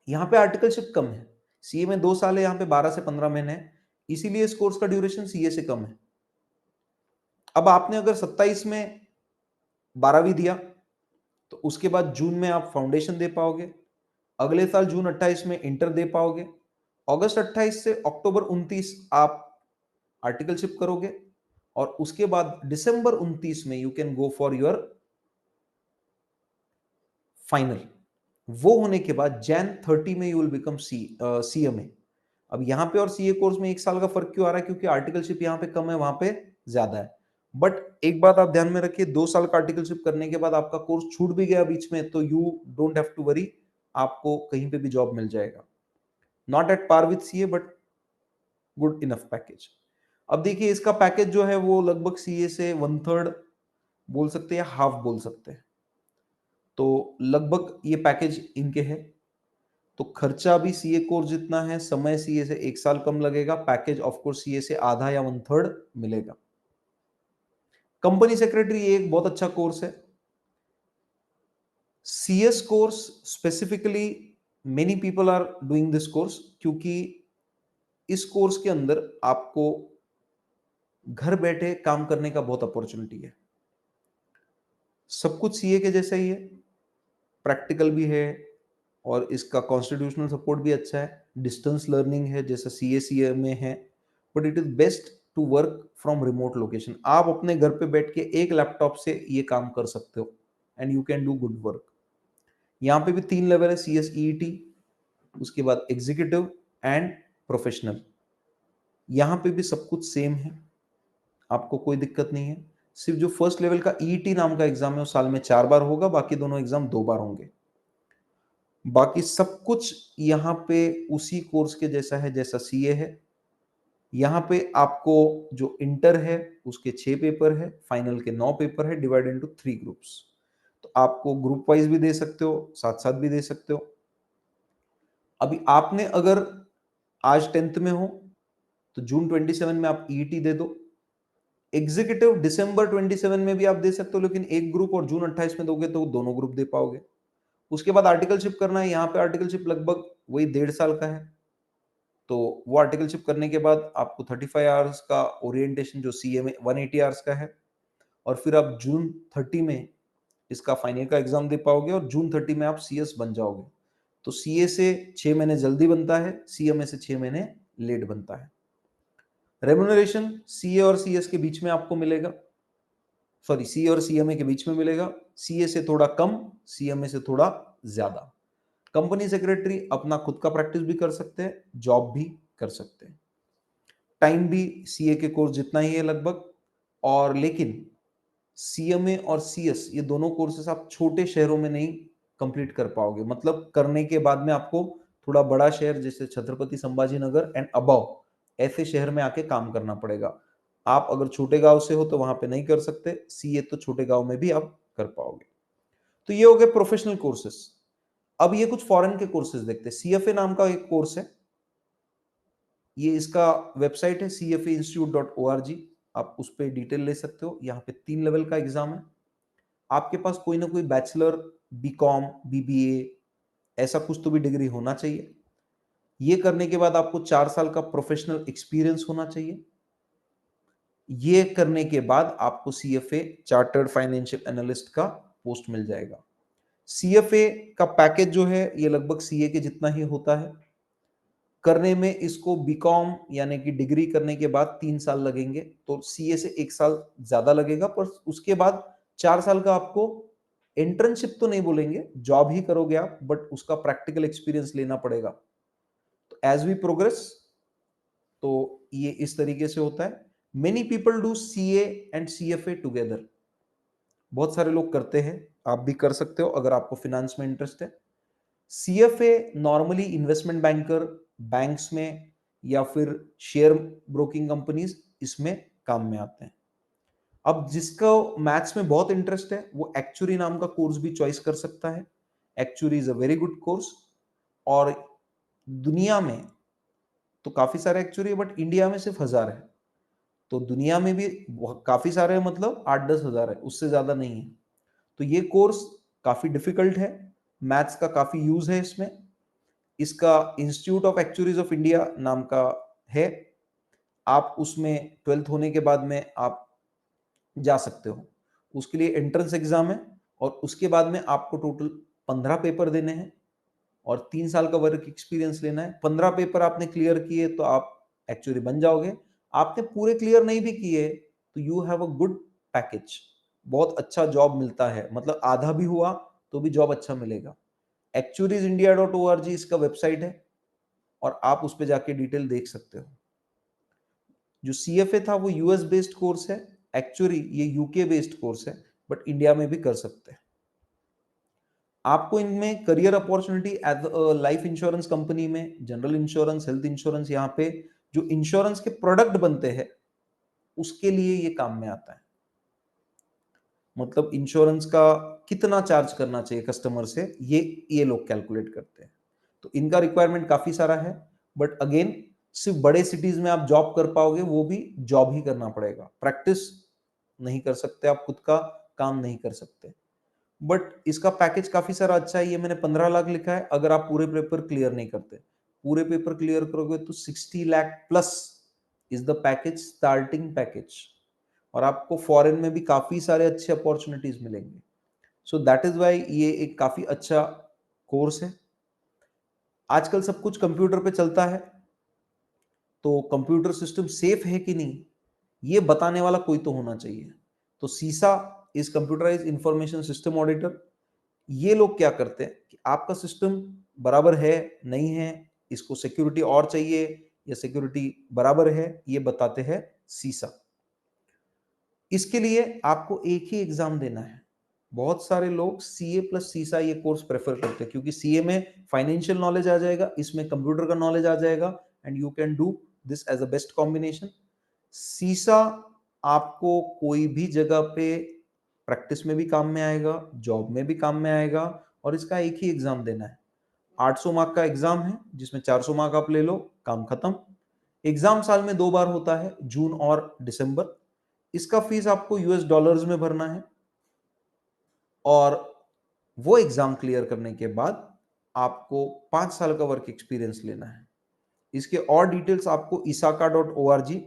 यहाँ पे आर्टिकलशिप कम है, सीए में 2 साल है, यहाँ पे 12 से 15 महीने है, इसीलिए इस कोर्स का ड्यूरेशन सीए से कम है। अब आपने अगर 27 में 12वीं दिया तो उसके बाद जून में आप फाउंडेशन दे पाओगे, अगले साल जून 28 में इंटर दे पाओगे, अगस्त 28 से अक्टूबर 29 आप आर्टिकलशिप करोगे, और उसके बाद दिसंबर 29 में you can go for your final. वो होने के बाद जैन 30 में यू विल बिकम सीएमए। अब यहाँ पे और सीए कोर्स में 1 साल का फर्क क्यों आ रहा है? क्योंकि आर्टिकलशिप यहाँ पे कम है, वहां पे ज्यादा है। बट एक बात आप ध्यान में रखिए, 2 साल का आर्टिकलशिप करने के बाद आपका कोर्स छूट भी गया बीच में तो you don't have to worry, आपको कहीं पे भी जॉब मिल जाएगा। Not at par with CA but good enough package. अब देखिए इसका पैकेज जो है वो लगभग सीए से 1/3 बोल सकते हैं या हाफ बोल सकते हैं। तो लगभग ये पैकेज इनके हैं। तो खर्चा भी सीए कोर्स जितना है, समय सीए से 1 साल कम लगेगा, पैकेज ऑफ कोर्स सीए से आधा या 1/3 मिलेगा। कंपनी सेक्रेटरी ये एक बहुत अच्छा कोर्स है। CS course specifically many people are doing this course, क्योंकि इस कोर्स के अंदर आपको घर बैठे काम करने का बहुत अपॉर्चुनिटी है। सब कुछ सीए के जैसा ही है, प्रैक्टिकल भी है और इसका कॉन्स्टिट्यूशनल सपोर्ट भी अच्छा है। डिस्टेंस लर्निंग है जैसा सीए में है, but it is best to work from remote location. आप अपने घर पे बैठ के एक लैपटॉप से ये काम कर सकते हो and you can do good work. यहाँ पे भी 3 लेवल है, सीएस ईईटी, उसके बाद एग्जीक्यूटिव एंड प्रोफेशनल। यहाँ पे भी सब कुछ सेम है, आपको कोई दिक्कत नहीं है। सिर्फ जो फर्स्ट लेवल का ईईटी नाम का एग्जाम है वो साल में 4 बार होगा, बाकी दोनों एग्जाम 2 बार होंगे। बाकी सब कुछ यहाँ पे उसी कोर्स के जैसा है जैसा सीए है। यहाँ पे आपको जो इंटर है उसके 6 पेपर है, फाइनल के 9 पेपर है, डिवाइड इनटू 3 ग्रुप्स। तो आपको ग्रुप वाइज भी दे सकते हो, साथ साथ भी दे सकते हो। अभी आपने अगर आज 10th में हो तो जून 27 में आप ईईटी दे दो। एग्जीक्यूटिव दिसंबर 27 में भी आप दे सकते हो, लेकिन एक ग्रुप, और जून 28 में दोगे तो दोनों ग्रुप दे पाओगे। उसके बाद आर्टिकलशिप करना है। यहाँ पे आर्टिकलशिप लगभग वही 1.5 साल का है। तो वो आर्टिकलशिप करने के बाद आपको 35 आवर्स का ओरिएंटेशन जो सीए में 180 आवर्स का है, और फिर आप जून 30 में इसका फाइनल का एग्जाम दे पाओगे और जून 30 में आप सीएस बन जाओगे। तो सीए से 6 महीने जल्दी बनता है, सीएमए से 6 महीने लेट बनता है। रेम्युनरेशन सीए और सीएस के बीच में आपको मिलेगा, सॉरी सीए और सीएमए के बीच में मिलेगा। सीए से थोड़ा कम, सीएमए से थोड़ा ज्यादा। कंपनी सेक्रेटरी अपना खुद का प्रैक्टिस भी कर सकते हैं, जॉब भी कर सकते हैं। टाइम भी सीए के कोर्स जितना ही है लगभग। और लेकिन सीएमए और सीएस ये दोनों कोर्सेस आप छोटे शहरों में नहीं कंप्लीट कर पाओगे। मतलब करने के बाद में आपको थोड़ा बड़ा शहर जैसे छत्रपति संभाजी नगर एंड अबव ऐसे शहर में आके काम करना पड़ेगा। आप अगर छोटे गांव से हो तो वहां पे नहीं कर सकते, सीए तो छोटे गांव में भी आप कर पाओगे। तो ये हो गए प्रोफेशनल कोर्सेस। अब ये कुछ फॉरेन के कोर्सेज देखते हैं। सीएफए नाम का एक कोर्स है, ये इसका वेबसाइट है cfainstitute.org। आप उस पर डिटेल ले सकते हो। यहाँ पे 3 लेवल का एग्जाम है। आपके पास कोई ना कोई बैचलर, बीकॉम, बीबीए ऐसा कुछ तो भी डिग्री होना चाहिए। ये करने के बाद आपको 4 साल का प्रोफेशनल एक्सपीरियंस होना चाहिए। ये करने के बाद आपको सीएफए चार्टर्ड फाइनेंशियल एनालिस्ट का पोस्ट मिल जाएगा। सीएफए का पैकेज जो है ये लगभग सीए के जितना ही होता है। करने में इसको बीकॉम यानी कि डिग्री करने के बाद 3 साल लगेंगे, तो सीए से 1 साल ज्यादा लगेगा। पर उसके बाद 4 साल का आपको इंटर्नशिप तो नहीं बोलेंगे, जॉब ही करोगे आप, बट उसका प्रैक्टिकल एक्सपीरियंस लेना पड़ेगा। तो एज वी प्रोग्रेस, तो ये इस तरीके से होता है। Many people do CA and CFA together. बहुत सारे लोग करते हैं, आप भी कर सकते हो अगर आपको फिनेंस में इंटरेस्ट है। CFA normally investment banker, banks में या फिर शेयर ब्रोकिंग कंपनीज इसमें काम में आते हैं। अब जिसको मैथ्स में बहुत इंटरेस्ट है वो एक्चुअरी नाम का कोर्स भी चॉइस कर सकता है। Actuary is a very good course. और दुनिया में तो काफी सारे एक्चुअरी है, बट इंडिया में सिर्फ 1000 है। तो दुनिया में भी काफी सारे हैं, मतलब 8-10 हजार है, उससे ज्यादा नहीं है। तो ये कोर्स काफी डिफिकल्ट है, मैथ्स का काफी यूज है इसमें। इसका institute of actuaries of India नाम का है। आप उसमें 12th होने के बाद में आप जा सकते हो। उसके लिए एंट्रेंस एग्जाम है और उसके बाद में आपको टोटल 15 पेपर देने हैं और 3 साल का वर्क एक्सपीरियंस लेना है। 15 पेपर आपने क्लियर किए तो आप एक्चुअली बन जाओगे। आपने पूरे क्लियर नहीं भी किए तो you have a good package, बहुत अच्छा जॉब मिलता है। मतलब आधा भी हुआ तो भी जॉब अच्छा मिलेगा। actuariesindia.org इसका वेबसाइट है और आप उस पर जाके डिटेल देख सकते हो। जो सीएफए था वो यूएस बेस्ड कोर्स है, एक्चुअली ये यूके बेस्ड कोर्स है, बट इंडिया में भी कर सकते हैं। आपको इनमें career opportunity as life insurance company में, जनरल इंश्योरेंस, हेल्थ इंश्योरेंस, यहाँ पे जो इंश्योरेंस के प्रोडक्ट बनते हैं उसके लिए ये काम में आता है। मतलब इंश्योरेंस का कितना चार्ज करना चाहिए कस्टमर से, ये लोग कैलकुलेट करते हैं। तो इनका रिक्वायरमेंट काफी सारा है, बट अगेन सिर्फ बड़े सिटीज में आप जॉब कर पाओगे, वो भी जॉब ही करना पड़ेगा, प्रैक्टिस नहीं कर सकते, आप खुद का काम नहीं कर सकते। बट इसका पैकेज काफी सारा अच्छा है। ये मैंने 15 लाख लिखा है, अगर आप पूरे पेपर क्लियर नहीं करते। पूरे पेपर क्लियर करोगे तो 60 lakh plus is the package, starting package. और आपको फॉरेन में भी काफी सारे अच्छे अपॉर्चुनिटीज मिलेंगे। सो दैट इज वाई ये एक काफी अच्छा कोर्स है। आजकल सब कुछ कंप्यूटर पे चलता है, तो कंप्यूटर सिस्टम सेफ है कि नहीं, ये बताने वाला कोई तो होना चाहिए। तो CISA is computerise information system auditor. ये लोग क्या करते हैं कि आपका सिस्टम बराबर है नहीं है, इसको सिक्योरिटी और चाहिए या सिक्योरिटी बराबर है, ये बताते हैं सीसा। इसके लिए आपको एक ही एग्जाम देना है। बहुत सारे लोग सीए प्लस सीसा ये कोर्स प्रेफर करते हैं, क्योंकि सीए में फाइनेंशियल नॉलेज आ जाएगा, इसमें कंप्यूटर का नॉलेज आ जाएगा, and you can do this as a best combination. CISA आपको कोई भी जगह पे प्रैक्टिस में भी काम में आएगा, जॉब में भी काम में आएगा, और इसका एक ही एग्जाम देना है। 800 मार्क का एग्जाम है, जिसमें 400 मार्क आप ले लो, काम खत्म। एग्जाम साल में 2 बार होता है, जून और दिसंबर। इसका फीस आपको यूएस डॉलर्स में भरना है, और वो एग्जाम क्लियर करने के बाद आपको 5 साल का वर्क एक्सपीरियंस लेना है। इसके और डिटेल्स आपको isaka.org,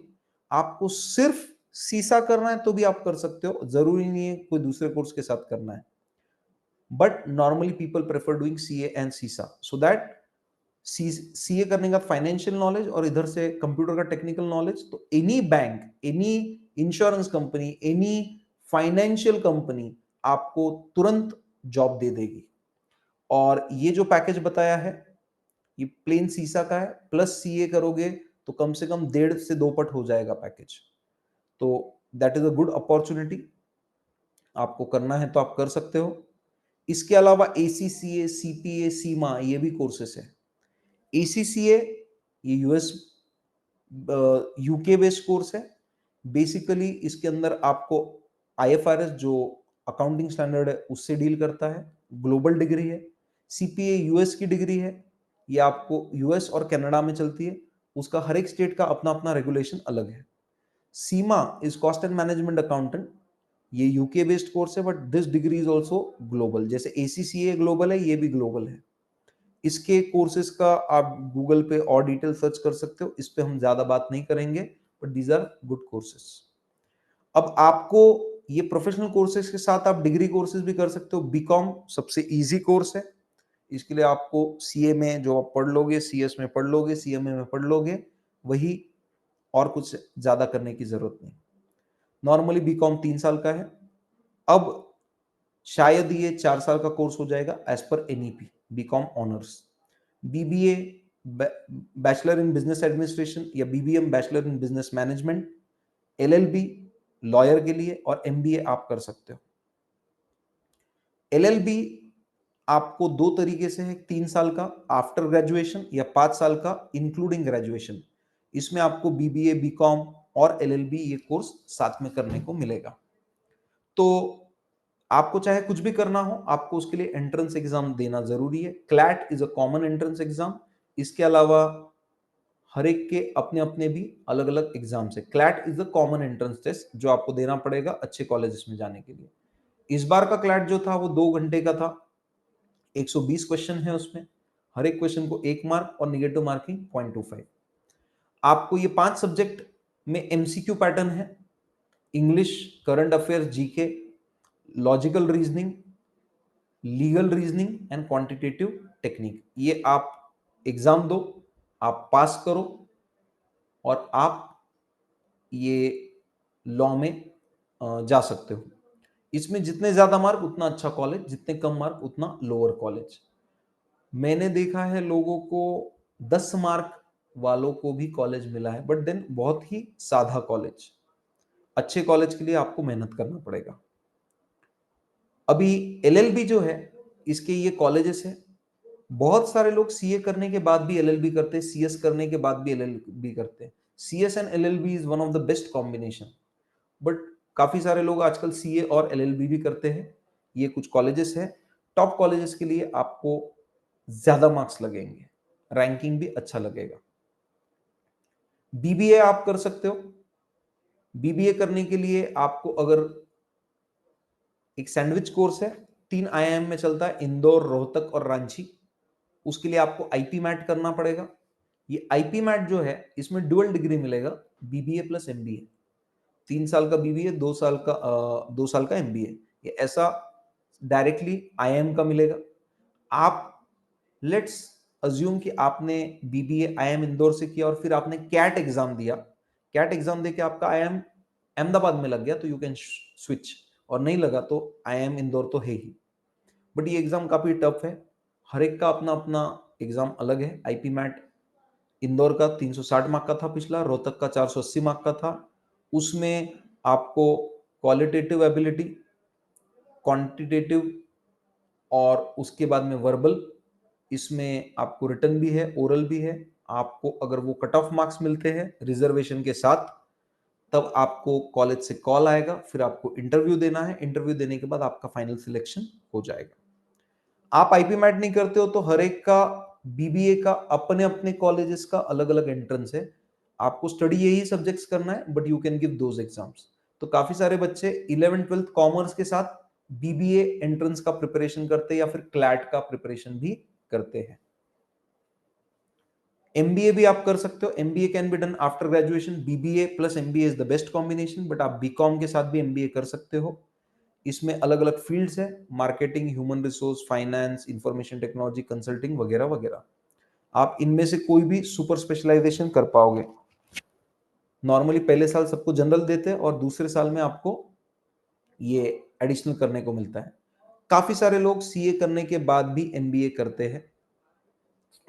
आपको सिर्फ सीसा करना है तो भी आप कर सकते हो, जरूरी नहीं है कोई दूसरे कोर्स के साथ करना है। But normally people prefer doing CA and सीसा, सो दैट सीए करने का फाइनेंशियल नॉलेज और इधर से कंप्यूटर का टेक्निकल नॉलेज, तो any bank, any insurance company, any financial company आपको तुरंत जॉब दे देगी। और ये जो पैकेज बताया है, ये प्लेन सीसा का है, प्लस सीए करोगे तो कम से कम 1.5 से 2 पट हो जाएगा पैकेज। तो that is a good opportunity, आपको करना है तो आप कर सकते हो। इसके अलावा एसीसीए, सीपीए, सीमा, ये भी कोर्सेस है। एसीसीए ये यूएस यूके बेस्ड कोर्स है। बेसिकली इसके अंदर आपको आईएफआरएस जो अकाउंटिंग स्टैंडर्ड है उससे डील करता है, ग्लोबल डिग्री है। सीपीए यूएस की डिग्री है, ये आपको यूएस और कनाडा में चलती है, उसका हर एक स्टेट का अपना अपना रेगुलेशन अलग है। CMA is cost and management accountant, ये यूके बेस्ड कोर्स है, but this degree is also global. जैसे एसीसीए ग्लोबल है, ये भी ग्लोबल है। इसके कोर्सेज का आप गूगल पे और डिटेल सर्च कर सकते हो, इस पे हम ज्यादा बात नहीं करेंगे, but these are good courses. अब आपको ये प्रोफेशनल कोर्सेज के साथ आप डिग्री कोर्सेज भी कर सकते हो। बीकॉम सबसे इजी कोर्स है, इसके लिए आपको सीए में जो आप पढ़ लोगे, सीएस में पढ़ लोगे, सीएमए में पढ़ लोगे, वही, और कुछ ज्यादा करने की जरूरत नहीं। नॉर्मली बीकॉम 3 साल का है, अब शायद ये 4 साल का कोर्स हो जाएगा एज पर NEP, BCom honours. BBA bachelor in business administration या BBM bachelor in business management, LLB lawyer के लिए, और एमबीए आप कर सकते हो। एलएलबी आपको 2 तरीके से है, 3 साल का आफ्टर ग्रेजुएशन या 5 साल का इंक्लूडिंग ग्रेजुएशन। इसमें आपको बीबीए, बीकॉम और एलएलबी ये कोर्स साथ में करने को मिलेगा। तो आपको चाहे कुछ भी करना हो, आपको उसके लिए एंट्रेंस एग्जाम देना जरूरी है। CLAT is a common entrance exam. इसके अलावा हर एक के अपने अपने भी अलग अलग एग्जाम्स है। CLAT is the common entrance test जो आपको देना पड़ेगा अच्छे कॉलेजेस में जाने के लिए। इस बार का क्लैट जो था वो 2 घंटे का था, 120 क्वेश्चन है उसमें, हर एक क्वेश्चन को 1 मार्क और निगेटिव मार्किंग 0.25। आपको ये 5 सब्जेक्ट में एमसीक्यू पैटर्न है, English, current affairs, GK, logical reasoning, legal reasoning and quantitative technique. ये आप एग्जाम दो, आप पास करो, और आप ये लॉ में जा सकते हो। इसमें जितने ज्यादा मार्क उतना अच्छा कॉलेज, जितने कम मार्क उतना लोअर कॉलेज। मैंने देखा है लोगों को 10 मार्क वालों को भी कॉलेज मिला है, बट देन बहुत ही साधा कॉलेज। अच्छे कॉलेज के लिए आपको मेहनत करना पड़ेगा। अभी एलएलबी जो है, इसके ये कॉलेजेस है। बहुत सारे लोग सीए करने के बाद भी एलएलबी करते हैं, सीएस करने के बाद भी एलएलबी करते हैं। CS and LLB is one of the best combination. But काफी सारे लोग आजकल सीए और एलएलबी भी करते हैं। ये कुछ कॉलेजेस है। टॉप कॉलेजेस के लिए आपको ज्यादा मार्क्स लगेंगे, रैंकिंग भी अच्छा लगेगा। बीबीए आप कर सकते हो। बीबीए करने के लिए आपको अगर एक सैंडविच कोर्स है, 3 IIM में चलता है, इंदौर, रोहतक और रांची। उसके लिए आपको आईपी मैट करना पड़ेगा। ये आईपी मैट जो है, इसमें डुअल डिग्री मिलेगा, बीबीए प्लस एमबीए। 3 साल का बीबीए, 2 साल का एमबीए। ये ऐसा डायरेक्टली आईएम का मिलेगा। आप लेट्स अज्यूम कि आपने बीबीए आईएम इंदौर से किया और फिर आपने कैट एग्जाम दिया। कैट एग्जाम देके आपका आईएम अहमदाबाद में लग गया तो यू कैन स्विच, और नहीं लगा तो आईएम इंदौर तो है ही। बट ये एग्जाम काफी टफ है, हर एक का अपना अपना एग्जाम अलग है। आईपी मैट इंदौर का 360 मार्क का था पिछला, रोहतक का 480 मार्क का था। उसमें आपको क्वालिटेटिव एबिलिटी, क्वांटिटेटिव और उसके बाद में वर्बल, इसमें आपको रिटर्न भी है, ओरल भी है। आपको अगर वो कट ऑफ मार्क्स मिलते हैं रिजर्वेशन के साथ, तब आपको कॉलेज से कॉल आएगा, फिर आपको इंटरव्यू देना है। इंटरव्यू देने के बाद आपका फाइनल सिलेक्शन हो जाएगा। आप आईपी मैट नहीं करते हो तो हर एक का बीबीए का अपने अपने कॉलेजेस का अलग अलग एंट्रेंस है। आपको स्टडी यही सब्जेक्ट्स करना है, but you can give those exams. तो काफी सारे बच्चे 11th-12th कॉमर्स के साथ बीबीए एंट्रेंस का प्रिपरेशन करते हैं या फिर क्लैट का प्रिपरेशन भी करते हैं। एमबीए भी आप कर सकते हो। MBA can be done after graduation. BBA plus MBA is the best combination, but आप बीकॉम के साथ भी एमबीए कर सकते हो। इसमें अलग अलग फील्ड्स है, marketing, human resource, finance, information technology, consulting वगैरह वगैरह। आप इनमें से कोई भी सुपर स्पेशलाइजेशन कर पाओगे। नॉर्मली पहले साल सबको जनरल देते हैं और दूसरे साल में आपको ये एडिशनल करने को मिलता है। काफी सारे लोग सीए करने के बाद भी एमबीए करते हैं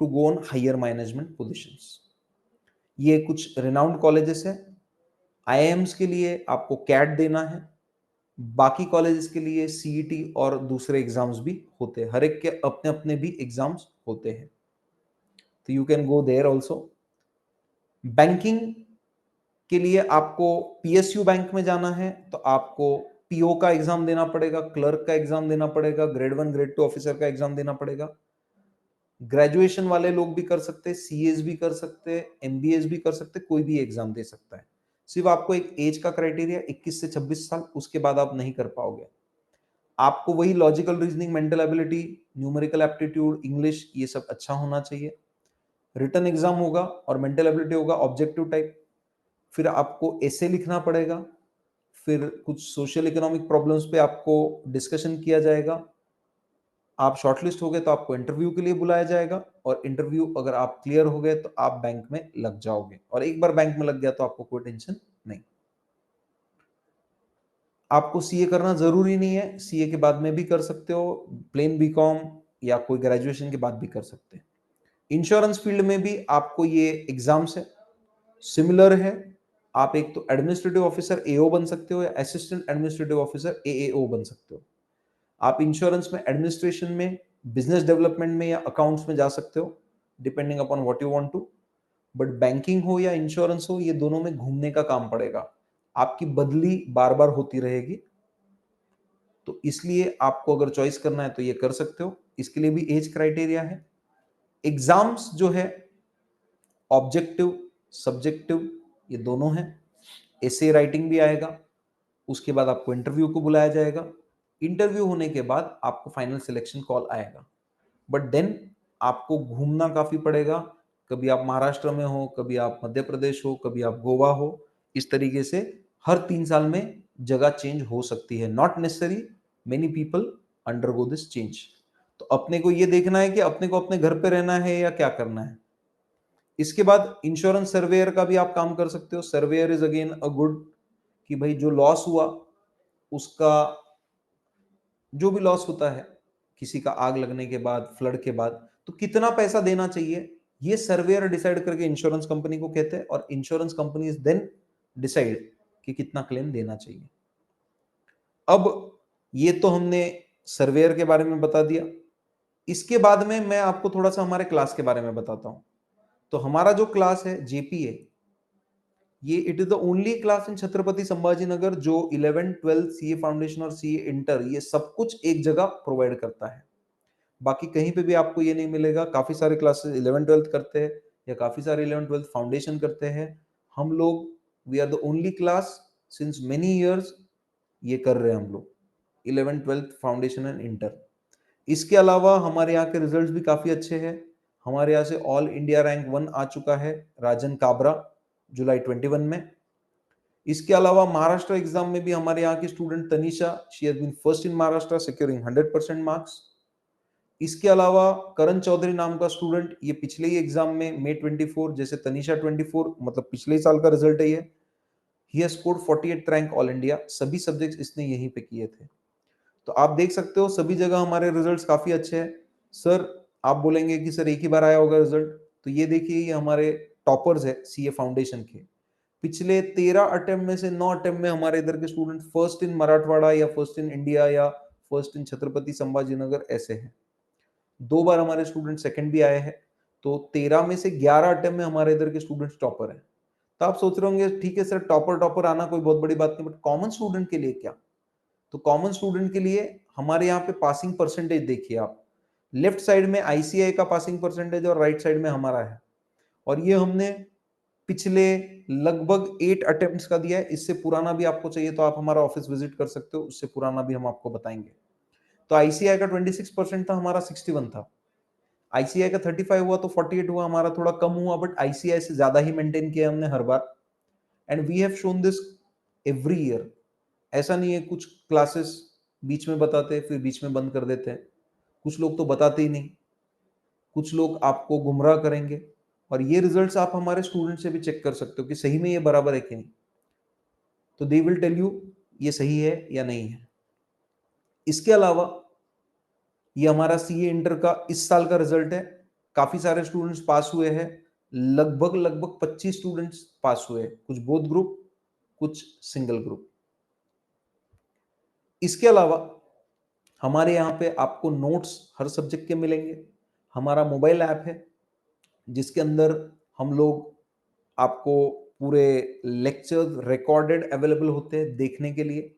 to go on higher management positions. ये कुछ रिनाउंड कॉलेजेस है। आईआईएम्स के लिए आपको कैट देना है, बाकी कॉलेजेस के लिए सीईटी और दूसरे एग्जाम्स भी होते हैं। हर एक के अपने अपने भी एग्जाम्स होते हैं, तो you can go there also. Banking के लिए आपको पीएसयू बैंक में जाना है तो आपको पीओ का एग्जाम देना पड़ेगा, क्लर्क का एग्जाम देना पड़ेगा, ग्रेड 1 ग्रेड 2 ऑफिसर का एग्जाम देना पड़ेगा। ग्रेजुएशन वाले लोग भी कर सकते हैं, सीएस भी कर सकते हैं, एमबीएस भी कर सकते हैं, कोई भी एग्जाम दे सकता है। सिर्फ आपको एक एज का क्राइटेरिया 21 से 26 साल, उसके बाद आप नहीं कर पाओगे। आपको वही logical reasoning, mental ability, numerical aptitude, English, ये सब अच्छा होना चाहिए। रिटन एग्जाम होगा और मेंटल एबिलिटी होगा ऑब्जेक्टिव टाइप। फिर आपको एसे लिखना पड़ेगा, फिर कुछ सोशल इकोनॉमिक प्रॉब्लम्स पे आपको डिस्कशन किया जाएगा। आप शॉर्टलिस्ट हो गए तो आपको इंटरव्यू के लिए बुलाया जाएगा, और इंटरव्यू अगर आप क्लियर हो गए तो आप बैंक में लग जाओगे। और एक बार बैंक में लग गया तो आपको कोई टेंशन नहीं। आपको सीए करना जरूरी नहीं है, सीए के बाद में भी कर सकते हो, प्लेन बीकॉम या कोई ग्रेजुएशन के बाद भी कर सकते हैं। इंश्योरेंस फील्ड में भी आपको ये एग्जाम्स है, सिमिलर है। आप एक तो एडमिनिस्ट्रेटिव ऑफिसर एओ बन सकते हो या असिस्टेंट एडमिनिस्ट्रेटिव ऑफिसर एएओ बन सकते हो। आप इंश्योरेंस में, एडमिनिस्ट्रेशन में, बिजनेस डेवलपमेंट में या अकाउंट्स में जा सकते हो, depending upon what you want to. But banking हो या इंश्योरेंस हो, ये दोनों में घूमने का काम पड़ेगा, आपकी बदली बार बार होती रहेगी। तो इसलिए आपको अगर चॉइस करना है तो ये कर सकते हो। इसके लिए भी एज क्राइटेरिया है। एग्जाम्स जो है ऑब्जेक्टिव, सब्जेक्टिव, ये दोनों हैं। एसे राइटिंग भी आएगा, उसके बाद आपको इंटरव्यू को बुलाया जाएगा। इंटरव्यू होने के बाद आपको फाइनल सिलेक्शन कॉल आएगा। बट देन आपको घूमना काफी पड़ेगा। कभी आप महाराष्ट्र में हो, कभी आप मध्य प्रदेश हो, कभी आप गोवा हो। इस तरीके से हर 3 साल में जगह चेंज हो सकती है। Not necessary, many people undergo this change. तो अपने को ये देखना है कि अपने को अपने घर पे रहना है या क्या करना है। इसके बाद इंश्योरेंस सर्वेयर का भी आप काम कर सकते हो। Surveyor is again a good, कि भाई जो लॉस हुआ उसका, जो भी लॉस होता है किसी का आग लगने के बाद, फ्लड के बाद, तो कितना पैसा देना चाहिए, ये सर्वेयर डिसाइड करके इंश्योरेंस कंपनी को कहते हैं, और insurance company is then decide कि कितना क्लेम देना चाहिए। अब ये तो हमने सर्वेयर के बारे में बता दिया। इसके बाद में मैं आपको थोड़ा सा हमारे क्लास के बारे में बताता हूं। तो हमारा जो क्लास है जेपीए, ये it is the only class in Chhatrapati Sambhaji Nagar जो 11 12 सीए फाउंडेशन और सीए इंटर ये सब कुछ एक जगह प्रोवाइड करता है। बाकी कहीं पे भी आपको ये नहीं मिलेगा। काफी सारे क्लासेस 11 12 करते हैं या काफी सारे 11 12 फाउंडेशन करते हैं। हम लोग we are the only class since many years ये कर रहे हैं हम लोग 11 12 फाउंडेशन एंड इंटर। इसके अलावा हमारे यहाँ के रिजल्ट्स भी काफी अच्छे हैं। हमारे यहाँ से ऑल इंडिया रैंक 1 आ चुका है राजन काबरा जुलाई 21 में। इसके अलावा महाराष्ट्र एग्जाम में भी हमारे यहाँ की student Tanisha she has been first in Maharashtra securing 100% marks. इसके अलावा करण चौधरी नाम का स्टूडेंट ये पिछले ही एग्जाम में मई 24 जैसे तनिषा 24 मतलब पिछले ही साल का रिजल्ट है ये। He has scored 48th rank all India. सभी सब्जेक्ट्स इसने यहीं पे किए थे। तो आप देख सकते हो सभी जगह हमारे रिजल्ट्स काफी अच्छे हैं। सर आप बोलेंगे कि सर एक ही बार आया होगा रिजल्ट, तो ये देखिए ये हमारे टॉपर्स है सीए फाउंडेशन के। पिछले 13 अटेम्प्ट में से 9 अटेम्प्ट में हमारे इधर के स्टूडेंट फर्स्ट इन मराठवाड़ा या फर्स्ट इन इंडिया या फर्स्ट इन छत्रपति संभाजी नगर ऐसे हैं। 2 बार हमारे स्टूडेंट सेकंड भी आए हैं। तो 13 में से 11 अटेम्प्ट में हमारे इधर के स्टूडेंट्स टॉपर हैं। तो आप सोच रहे होंगे ठीक है सर टॉपर टॉपर आना कोई बहुत बड़ी बात नहीं, बट कॉमन स्टूडेंट के लिए क्या? तो कॉमन स्टूडेंट के लिए हमारे यहाँ पे पासिंग परसेंटेज देखिए आप। लेफ्ट साइड में आईसीआई का पासिंग परसेंटेज और राइट साइड में हमारा है। और ये हमने पिछले लगभग 8 अटेम्प्ट्स का दिया है। इससे पुराना भी आपको चाहिए तो आप हमारा ऑफिस विजिट कर सकते हो, उससे पुराना भी हम आपको बताएंगे। तो आईसीआई का 26% था, हमारा 61 था। आईसीआई का 35 हुआ तो 48 हुआ, हमारा थोड़ा कम हुआ, बट आईसीआई से ज्यादा ही मेंटेन किया हमने हर बार। And we have shown this every year. ऐसा नहीं है कुछ क्लासेस बीच में बताते फिर बीच में बंद कर देते हैं, कुछ लोग तो बताते ही नहीं, कुछ लोग आपको गुमराह करेंगे। और ये रिजल्ट्स आप हमारे स्टूडेंट से भी चेक कर सकते हो कि सही में ये बराबर है कि नहीं। तो दे विल टेल यू ये सही है या नहीं है। इसके अलावा ये हमारा सीए इंटर का इस साल का रिजल्ट है। काफी सारे स्टूडेंट्स पास हुए हैं। लगभग लगभग 25 स्टूडेंट्स पास हुए, कुछ बोथ ग्रुप कुछ सिंगल ग्रुप। इसके अलावा हमारे यहाँ पे आपको नोट्स हर सब्जेक्ट के मिलेंगे। हमारा मोबाइल ऐप है जिसके अंदर हम लोग आपको पूरे लेक्चर्स रिकॉर्डेड अवेलेबल होते हैं देखने के लिए।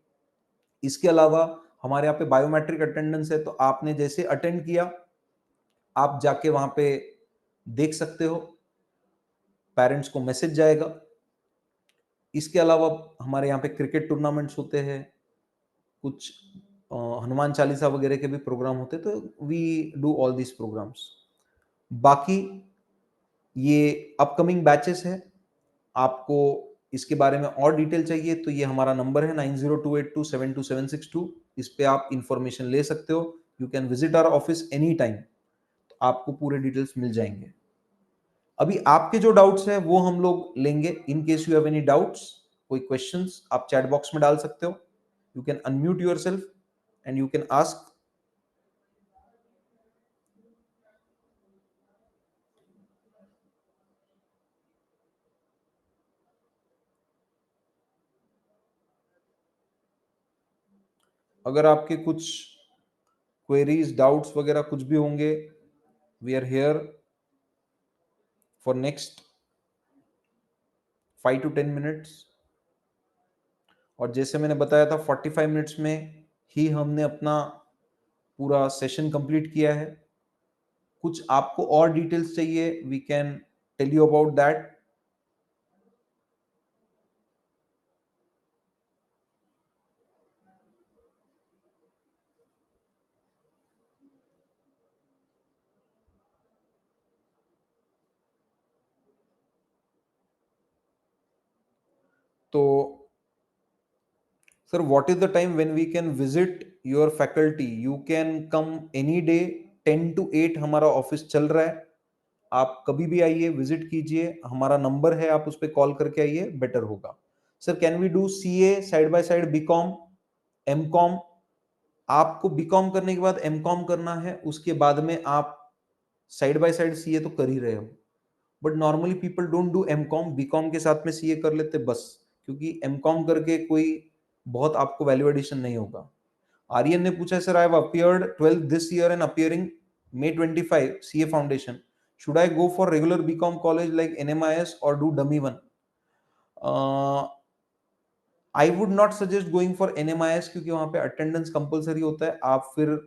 इसके अलावा हमारे यहाँ पे बायोमेट्रिक अटेंडेंस है, तो आपने जैसे अटेंड किया आप जाके वहां पे देख सकते हो, पेरेंट्स को मैसेज जाएगा। इसके अलावा हमारे यहाँ पे क्रिकेट टूर्नामेंट्स होते हैं, कुछ हनुमान चालीसा वगैरह के भी प्रोग्राम होते हैं, तो we do all this programmes. बाकी ये अपकमिंग बैचेस है। आपको इसके बारे में और डिटेल चाहिए तो ये हमारा नंबर है 9028272762। इस पे आप इंफॉर्मेशन ले सकते हो। You can visit our office any time, तो आपको पूरे डिटेल्स मिल जाएंगे। अभी आपके जो डाउट्स हैं वो हम लोग लेंगे। In case you have any doubts, कोई क्वेश्चंस आप चैट बॉक्स में डाल सकते हो। You can unmute yourself and you can ask. अगर आपके कुछ क्वेरीज डाउट्स वगैरह कुछ भी होंगे, we are here for next 5 to 10 minutes. और जैसे मैंने बताया था 45 मिनट्स में ही हमने अपना पूरा सेशन कंप्लीट किया है। कुछ आपको और डिटेल्स चाहिए we can tell you about that. तो sir what is the time when we can visit your faculty? You can come any day. 10 to 8 हमारा ऑफिस चल रहा है। आप कभी भी आइए, विजिट कीजिए। हमारा नंबर है, आप उस पर कॉल करके आइए, बेटर होगा। Sir can we do CA side by side BCom MCom? आपको बीकॉम करने के बाद एमकॉम करना है, उसके बाद में आप साइड बाय साइड सीए तो कर ही रहे हो, but normally people don't do MCom, BCom के साथ में सीए कर लेते बस। क्योंकि एमकॉम करके कोई बहुत आपको वैल्यू एडिशन नहीं होगा। आर्यन ने पूछा sir I have appeared 12th this year and appearing May 25 CA Foundation, should I go for regular BCom college like NMIS or do dummy one? I would not suggest going for NMIS, क्योंकि वहां पे attendance compulsory होता है। आप फिर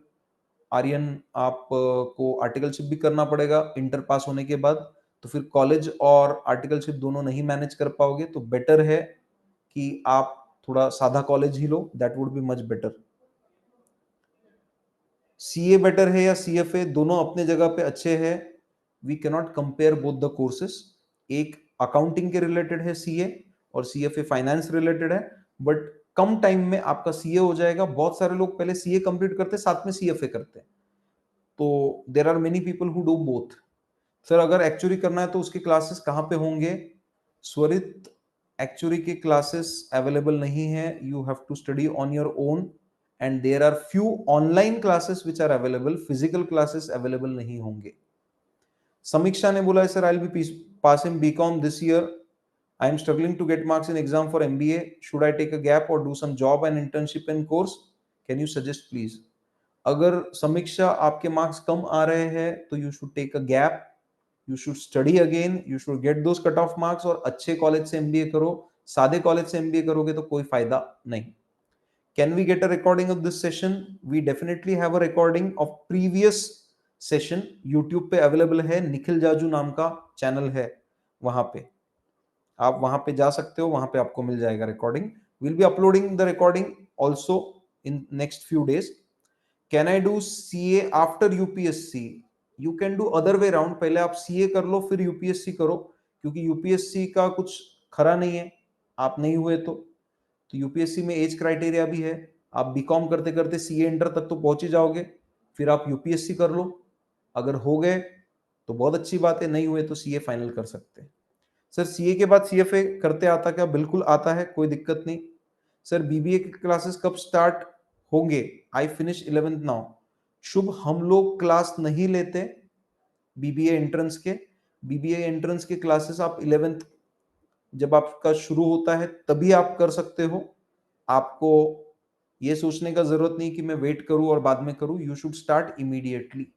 आर्यन, आप को articleship भी करना पड़ेगा इंटर पास होने के बाद, तो फिर कॉलेज और आर्टिकलशिप दोनों नहीं मैनेज कर पाओगे। तो बेटर है कि आप थोड़ा सादा कॉलेज ही लो, that would be much better. CA better है या CFA, दोनों अपने जगह पे अच्छे हैं। We cannot compare both the courses. एक अकाउंटिंग के रिलेटेड है सीए, और CFA फाइनेंस रिलेटेड है। बट कम टाइम में आपका सीए हो जाएगा। बहुत सारे लोग पहले सीए कंप्लीट करते साथ में CFA करते हैं, तो there are many people who do both. Sir अगर एक्चुअली करना है तो उसके क्लासेस कहाँ पे होंगे? स्वरित, एक्चुअली के क्लासेस अवेलेबल नहीं है। You have to study on your own, and there are few online classes which are available, physical classes available नहीं होंगे। समीक्षा ने बोला है sir I will be passing BCom this year, I am struggling to get marks in exam for MBA, should I take a gap और do some job and internship in course, can you suggest please? अगर समीक्षा आपके marks कम आ रहे हैं तो you should take a gap, you should study again, you should get those cut off marks, और अच्छे कॉलेज से MBA करो। सादे कॉलेज से MBA करोगे तो कोई फायदा नहीं। Can we get a recording of this session? We definitely have a recording of previous session, YouTube पे अवेलेबल है। निखिल जाजू नाम का चैनल है, वहां पे आप वहां पे जा सकते हो, वहां पे आपको मिल जाएगा recording. Will be uploading the recording also in next few days. Can I do CA after UPSC? You can do other way round, पहले आप CA कर लो फिर UPSC करो, क्योंकि UPSC का कुछ खरा नहीं है। आप नहीं हुए तो UPSC में एज क्राइटेरिया भी है। आप BCom करते करते CA इंटर तक तो पहुंच ही जाओगे, फिर आप UPSC कर लो। अगर हो गए तो बहुत अच्छी बात है, नहीं हुए तो CA फाइनल कर सकते हैं। सर CA के बाद CFA करते आता क्या? बिल्कुल आता है, कोई दिक्कत नहीं। सर BBA के क्लासेस कब स्टार्ट होंगे? I finish 11th now. शुभ, हम लोग क्लास नहीं लेते BBA एंट्रेंस के। BBA एंट्रेंस के क्लासेस आप 11th जब आपका शुरू होता है तभी आप कर सकते हो। आपको ये सोचने का जरूरत नहीं कि मैं वेट करूं और बाद में करूं, यू शुड स्टार्ट इमीडिएटली।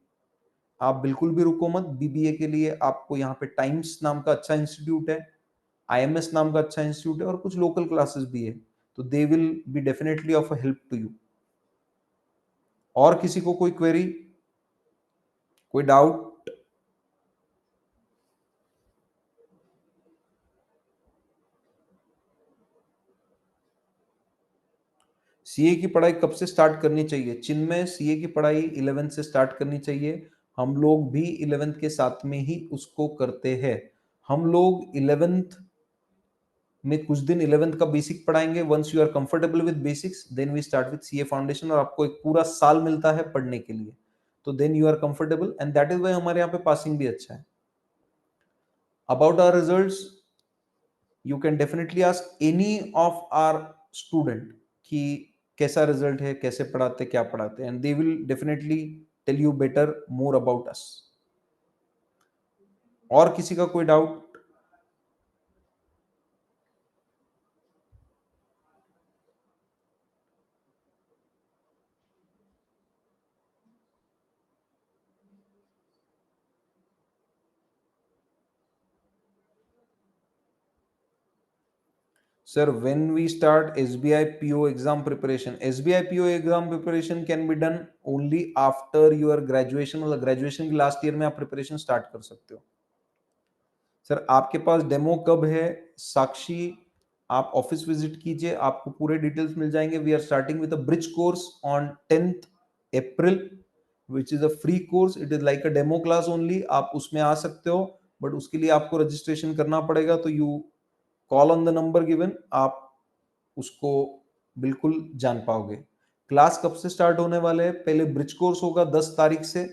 आप बिल्कुल भी रुको मत। BBA के लिए आपको यहाँ पे टाइम्स नाम का अच्छा इंस्टीट्यूट है, IMS नाम का अच्छा इंस्टीट्यूट है, और कुछ लोकल क्लासेस भी है, तो they will be definitely of help to you. और किसी को कोई क्वेरी, कोई डाउट? सीए की पढ़ाई कब से स्टार्ट करनी चाहिए? चिन्मय, सीए की पढ़ाई 11th से स्टार्ट करनी चाहिए। हम लोग भी 11th के साथ में ही उसको करते हैं। हम लोग 11th में कुछ दिन 11th का बेसिक पढ़ाएंगे। Once you are comfortable with basics then we start with CA foundation, और आपको एक पूरा साल मिलता है पढ़ने के लिए, तो then you are comfortable, and that is why हमारे यहाँ पे पासिंग भी अच्छा है। About our results, you can definitely ask any of our student कि कैसा रिजल्ट है, कैसे पढ़ाते, क्या पढ़ाते, and they will definitely tell you better more about us. और किसी का कोई doubt? Sir, when we start SBI PO exam preparation, SBI PO exam preparation can be done only after your graduation, मतलब ग्रेजुएशन के last year में आप preparation start कर सकते हो। सर आपके पास डेमो कब है? साक्षी, आप ऑफिस विजिट कीजिए, आपको पूरे डिटेल्स मिल जाएंगे। We are starting with a bridge course on 10th April, which is a free course. It is like a demo class only. आप उसमें आ सकते हो, बट उसके लिए आपको रजिस्ट्रेशन करना पड़ेगा। तो you call on the number given, आप उसको बिल्कुल जान पाओगे। क्लास कब से स्टार्ट होने वाले हैं? पहले ब्रिज कोर्स होगा 10 तारीख से।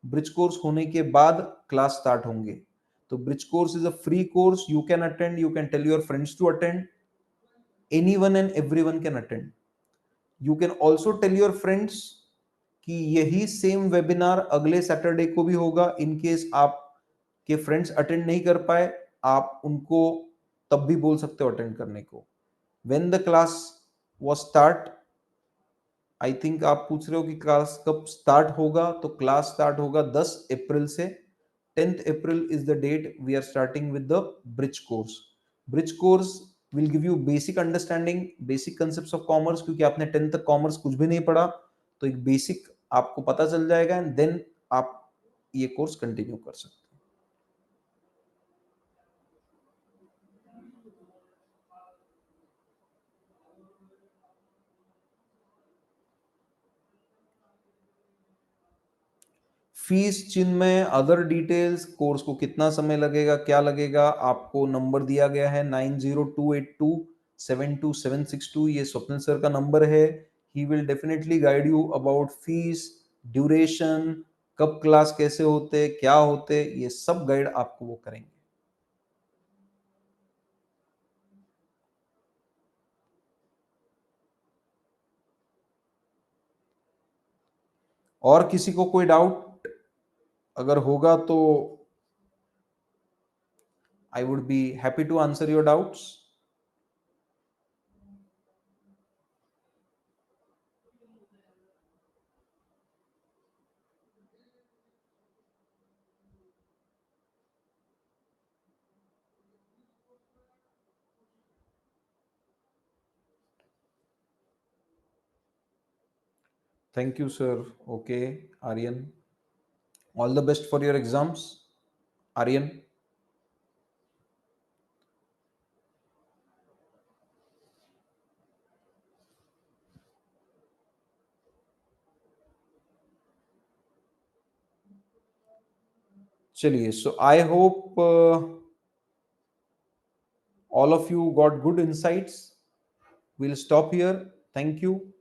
ब्रिज कोर्स होने के बाद क्लास स्टार्ट होंगे। तो bridge course is a free course, you can attend, you can tell your friends to attend, anyone and everyone can attend. You can also tell your friends कि यही same webinar अगले Saturday को भी होगा। In case आप के friends attend नहीं कर पाए, आप उनको तब भी बोल सकते हो अटेंड करने को। When the class was start, I think आप पूछ रहे हो कि क्लास कब स्टार्ट होगा, तो क्लास स्टार्ट होगा 10 अप्रैल से। 10th April is the date we are starting with the bridge course. Bridge course will give you basic understanding, basic concepts of commerce, क्योंकि आपने 10th तक कॉमर्स कुछ भी नहीं पढ़ा, तो एक बेसिक आपको पता चल जाएगा एंड देन आप ये कोर्स कंटिन्यू कर सकते हैं। फीस चिन्मय, अदर डिटेल्स, कोर्स को कितना समय लगेगा, क्या लगेगा, आपको नंबर दिया गया है 9028272762, ये स्वप्निल सर का नंबर है। He will definitely guide you about fees, duration, कब क्लास कैसे होते, क्या होते, ये सब गाइड आपको वो करेंगे। और किसी को कोई डाउट अगर होगा तो I would be happy to answer your doubts. Thank you sir. Okay Aryan, all the best for your exams Aryan. चलिए, so I hope all of you got good insights. We'll stop here. Thank you.